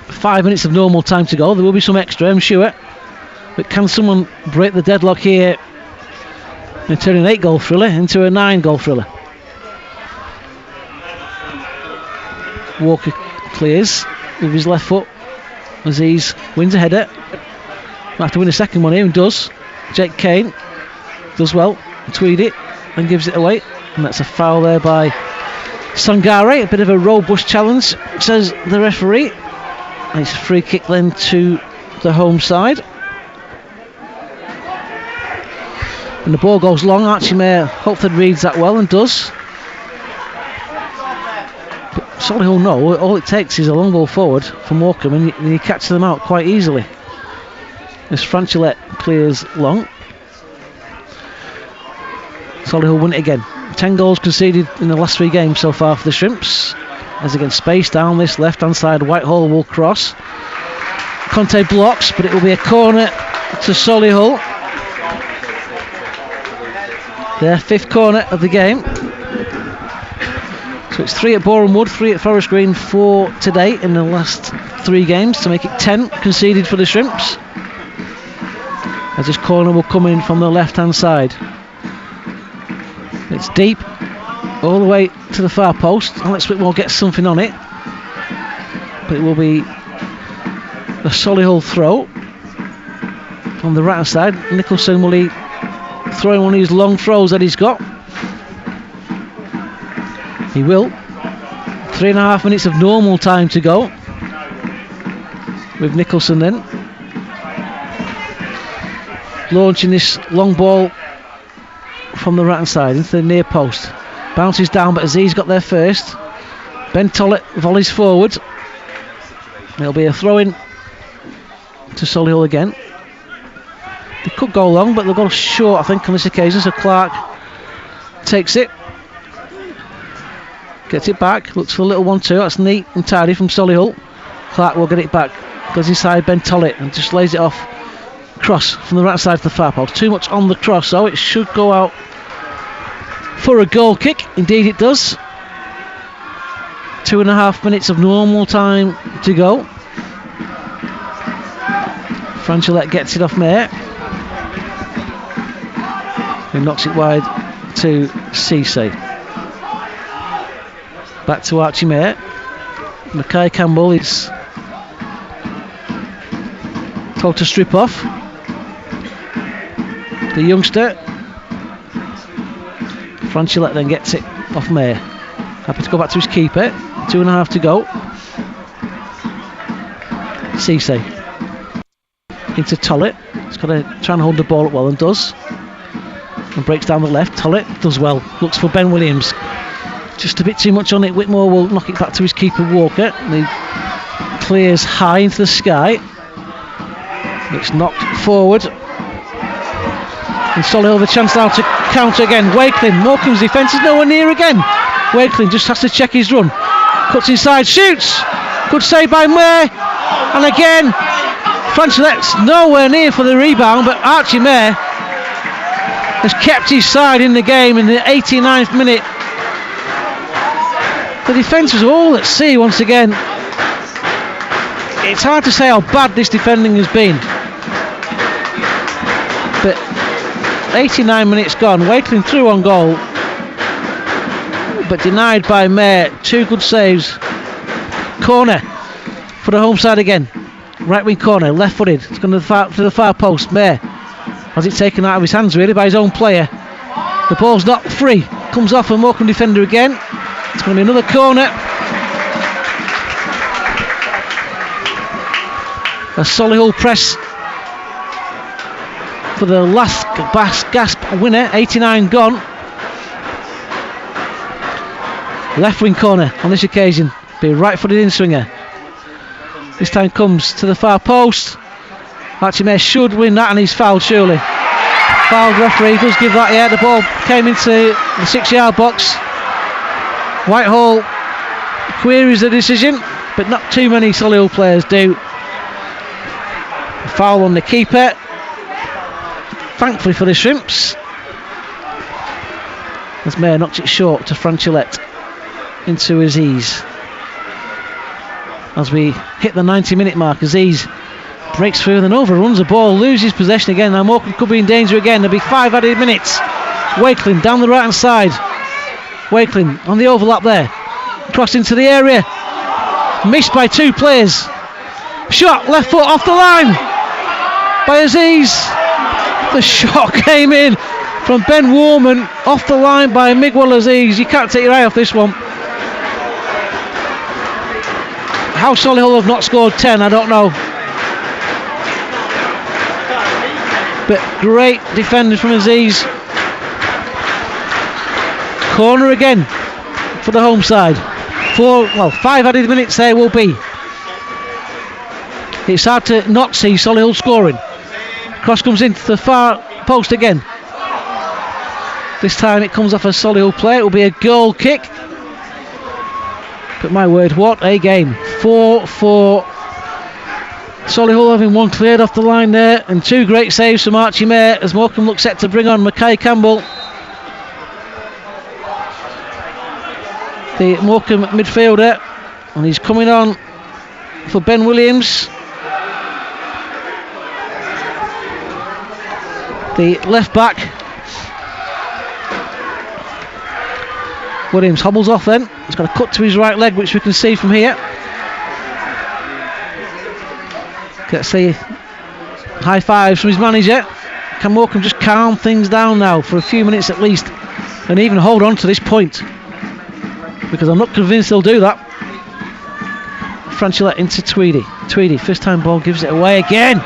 5 minutes of normal time to go. There will be some extra, I'm sure, but can someone break the deadlock here and turn an 8-goal thriller into a 9-goal thriller? Walker clears with his left foot as he wins a header. Might have to win a second one here, and does. Jake Kane does well. Tweedy and gives it away, and that's a foul there by Sangare. A bit of a robust challenge, says the referee. And it's a free kick then to the home side. And the ball goes long. Archie Mayer hopefully reads that well, and does. But Solihull know all it takes is a long ball forward from Morecambe, and you catch them out quite easily. As Franchilette clears long. Solihull win it again. 10 goals conceded in the last 3 games so far for the Shrimps. As again, space down this left hand side, Whitehall will cross. Conte blocks, but it will be a corner to Solihull. Their 5th corner of the game. So it's 3 at Boreham Wood, 3 at Forest Green, 4 today in the last 3 games to make it 10 conceded for the Shrimps. As this corner will come in from the left hand side. It's deep all the way to the far post. Alex Whitmore gets something on it, but it will be a Solihull throw on the right hand side. Nicholson, will he throw in one of these long throws that he's got? He will. 3.5 minutes of normal time to go with Nicholson then launching this long ball from the right hand side into the near post. Bounces down, but Aziz got there first. Ben Tollett volleys forward. It'll be a throw in to Solihull again. They could go long, but they'll go short, I think, on this occasion. So Clark takes it, gets it back, looks for a little 1-2. That's neat and tidy from Solihull. Clark will get it back, goes inside Ben Tollett and just lays it off. Cross from the right side to the far post. Too much on the cross, so it should go out for a goal kick. Indeed it does. 2.5 minutes of normal time to go. Franchilette gets it off Mayer, who knocks it wide to Cisse. Back to Archie Mayer. Mackay Campbell is told to strip off. the youngster. Franchilette then gets it off May. Happy to go back to his keeper. 2.5 to go. Cisse into Tollett. He's got to try and hold the ball up well, and does. And breaks down the left. Tollett does well. Looks for Ben Williams. Just a bit too much on it. Whitmore will knock it back to his keeper, Walker. And he clears high into the sky. It's knocked forward. And Solihull the chance now to counter again. Wakeling. Morecambe's defence is nowhere near again. Wakeling just has to check his run. Cuts inside. Shoots. Good save by May. And again, Franchilette's nowhere near for the rebound, but Archie May has kept his side in the game in the 89th minute. The defence was all at sea once again. It's hard to say how bad this defending has been. But 89 minutes gone, Wakeling through on goal, but denied by May. 2 good saves. Corner for the home side again. Right wing corner, left footed. It's going to the far post. May has it taken out of his hands really by his own player. The ball's not free. Comes off a Morecambe defender again. It's going to be another corner. A Solihull press for the last gasp winner. 89 gone. Left wing corner on this occasion. Be a right footed in swinger. This time comes to the far post. Archie May should win that, and he's fouled surely. Fouled, referee does give that, yeah. The ball came into the 6-yard box. Whitehall queries the decision, but not too many Solihull players do. A foul on the keeper. Thankfully for the Shrimps, as May knocks it short to Franchilette into Aziz. As we hit the 90-minute mark, Aziz breaks through and then overruns the ball, loses possession again. Now Morecambe could be in danger again. There'll be 5 added minutes. Wakeling down the right hand side. Wakeling on the overlap there. Crossed into the area. Missed by 2 players. Shot left foot off the line by Aziz. The shot came in from Ben Warman off the line by Miguel Aziz. You can't take your eye off this one. How Solihull have not scored 10, I don't know. But great defending from Aziz. Corner again for the home side. 5 added minutes there will be. It's hard to not see Solihull scoring. Cross comes into the far post again. This time it comes off a Solihull play. It will be a goal kick. But my word, what a game. 4-4. Solihull having 1 cleared off the line there, and 2 great saves from Archie May as Morecambe looks set to bring on Mackay Campbell. The Morecambe midfielder, and he's coming on for Ben Williams. The left back. Williams hobbles off then. He's got a cut to his right leg, which we can see from here. Let's see. High fives from his manager. Can Morecambe just calm things down now for a few minutes at least, and even hold on to this point? Because I'm not convinced they'll do that. Franchilette into Tweedy. Tweedy, first time ball, gives it away again.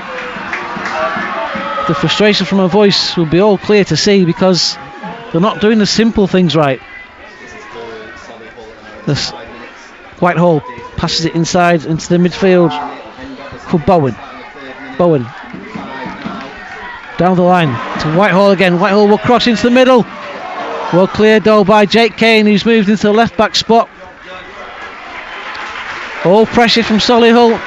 The frustration from her voice will be all clear to see because they're not doing the simple things right. This Whitehall passes it inside into the midfield for Bowen. Bowen down the line to Whitehall again. Whitehall will cross into the middle. Well cleared though by Jake Kane, who's moved into the left back spot. All pressure from Solihull.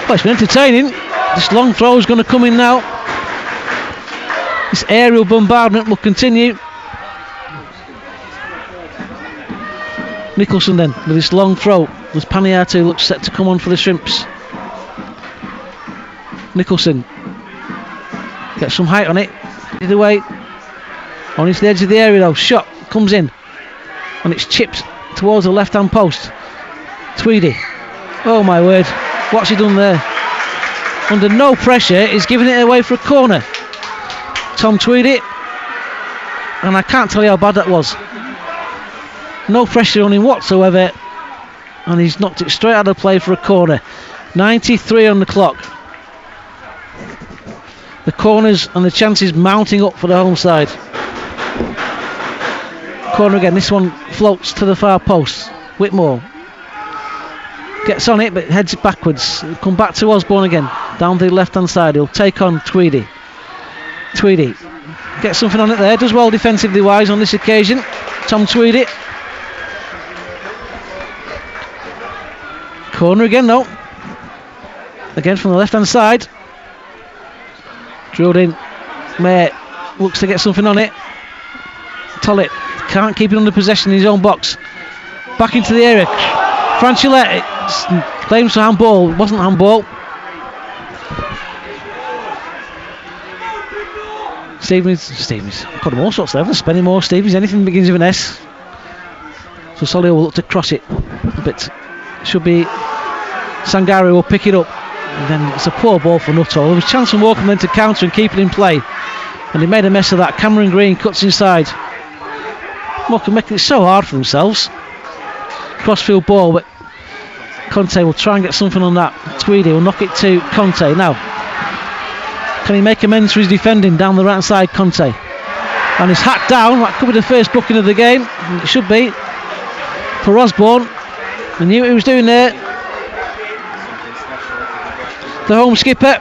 Well, it's been entertaining. This long throw is going to come in now. This aerial bombardment will continue. Nicholson then with this long throw. As Paniatu looks set to come on for the Shrimps. Nicholson gets some height on it. Either way, on into the edge of the area though. Shot comes in and it's chipped towards the left hand post. Tweedy. Oh my word, what's he done there? under no pressure, is giving it away for a corner. Tom Tweedy, and I can't tell you how bad that was. No pressure on him whatsoever, and he's knocked it straight out of play for a corner. 93 on the clock. The corners and the chances mounting up for the home side. Corner again, this one floats to the far post. Whitmore gets on it but heads it backwards. It'll come back to Osborne again, down the left hand side. He'll take on Tweedy. Tweedy gets something on it there, does well defensively wise on this occasion. Tom Tweedy. Corner again though. Again from the left hand side. Drilled in. May looks to get something on it. Tollett can't keep it under possession in his own box. Back into the area. Franchulette claims for handball. It wasn't handball. Stevens. Got them all sorts there. Spennymoor, Stevens, anything that begins with an S. So Solihull will look to cross it. But should be Sangari will pick it up. And then it's a poor ball for Nuttall. There was a chance for Morecambe then to counter and keep it in play. And he made a mess of that. Cameron Green cuts inside. Morecambe making it so hard for themselves. Crossfield ball, but Conte will try and get something on that. Tweedy will knock it to Conte. Now, can he make amends for his defending down the right hand side? Conte. And he's hacked down. That could be the first booking of the game. It should be. For Osborne. He knew what he was doing there. The home skipper.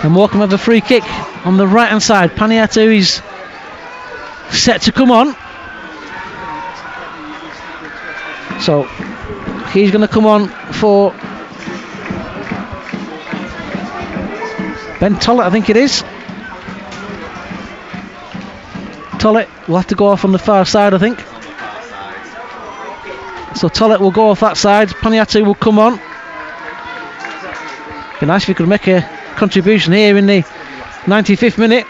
And Morecambe have a free kick on the right hand side. Paniatu is set to come on. So he's going to come on for Ben Tollett, I think it is. Tollett will have to go off on the far side, I think. So Tollett will go off that side. Paniatu will come on. Be nice if he could make a contribution here in the 95th minute.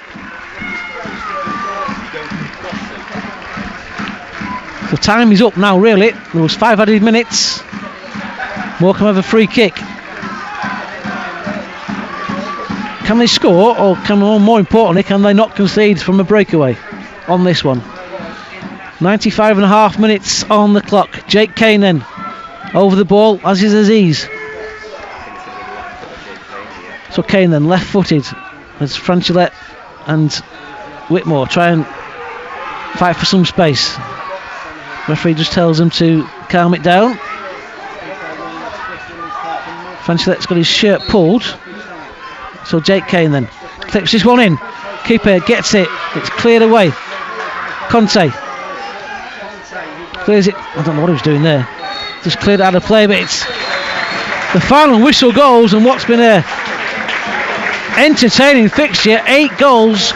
The time is up now, really. There was 5 added minutes. Morecambe have a free kick. Can they score, or can, more importantly, can they not concede from a breakaway on this one? 95.5 minutes on the clock. Jake Kane then over the ball, as is Aziz. So Kane then left-footed as Franchulette and Whitmore try and fight for some space. Referee just tells them to calm it down. Franchulette's got his shirt pulled. So Jake Kane then clips this one in. Keeper gets it. It's cleared away. Conte clears it. I don't know what he was doing there. Just cleared it out of play, but it's the final whistle goes, and what's been a entertaining fixture. 8 goals.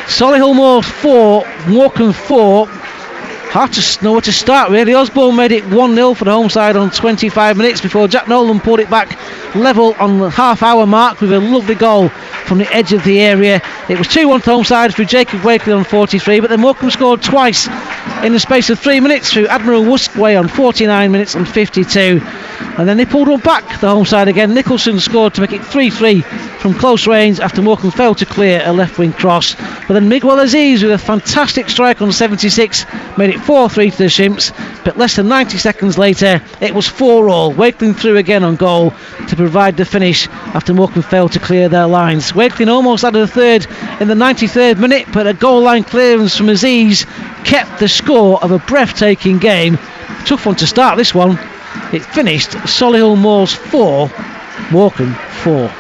Solihull Moors 4, Morecambe 4. Hard to know where to start, really. Osborne made it 1-0 for the home side on 25 minutes before Jack Nolan pulled it back level on the half-hour mark with a lovely goal from the edge of the area. It was 2-1 to the home side through Jacob Wakely on 43, but then Morecambe scored twice in the space of 3 minutes through Admiral Wuskway on 49 minutes and 52. And then they pulled one back, the home side again. Nicholson scored to make it 3-3 from close range after Morecambe failed to clear a left-wing cross. But then Miguel Aziz with a fantastic strike on 76 made it 4-3 to the Shimps. But less than 90 seconds later, it was 4-all. Wakeling through again on goal to provide the finish after Morecambe failed to clear their lines. Wakeling almost added a third in the 93rd minute, but a goal line clearance from Aziz kept the score of a breathtaking game. Tough one to start, this one. It finished Solihull Moors 4, Morecambe 4.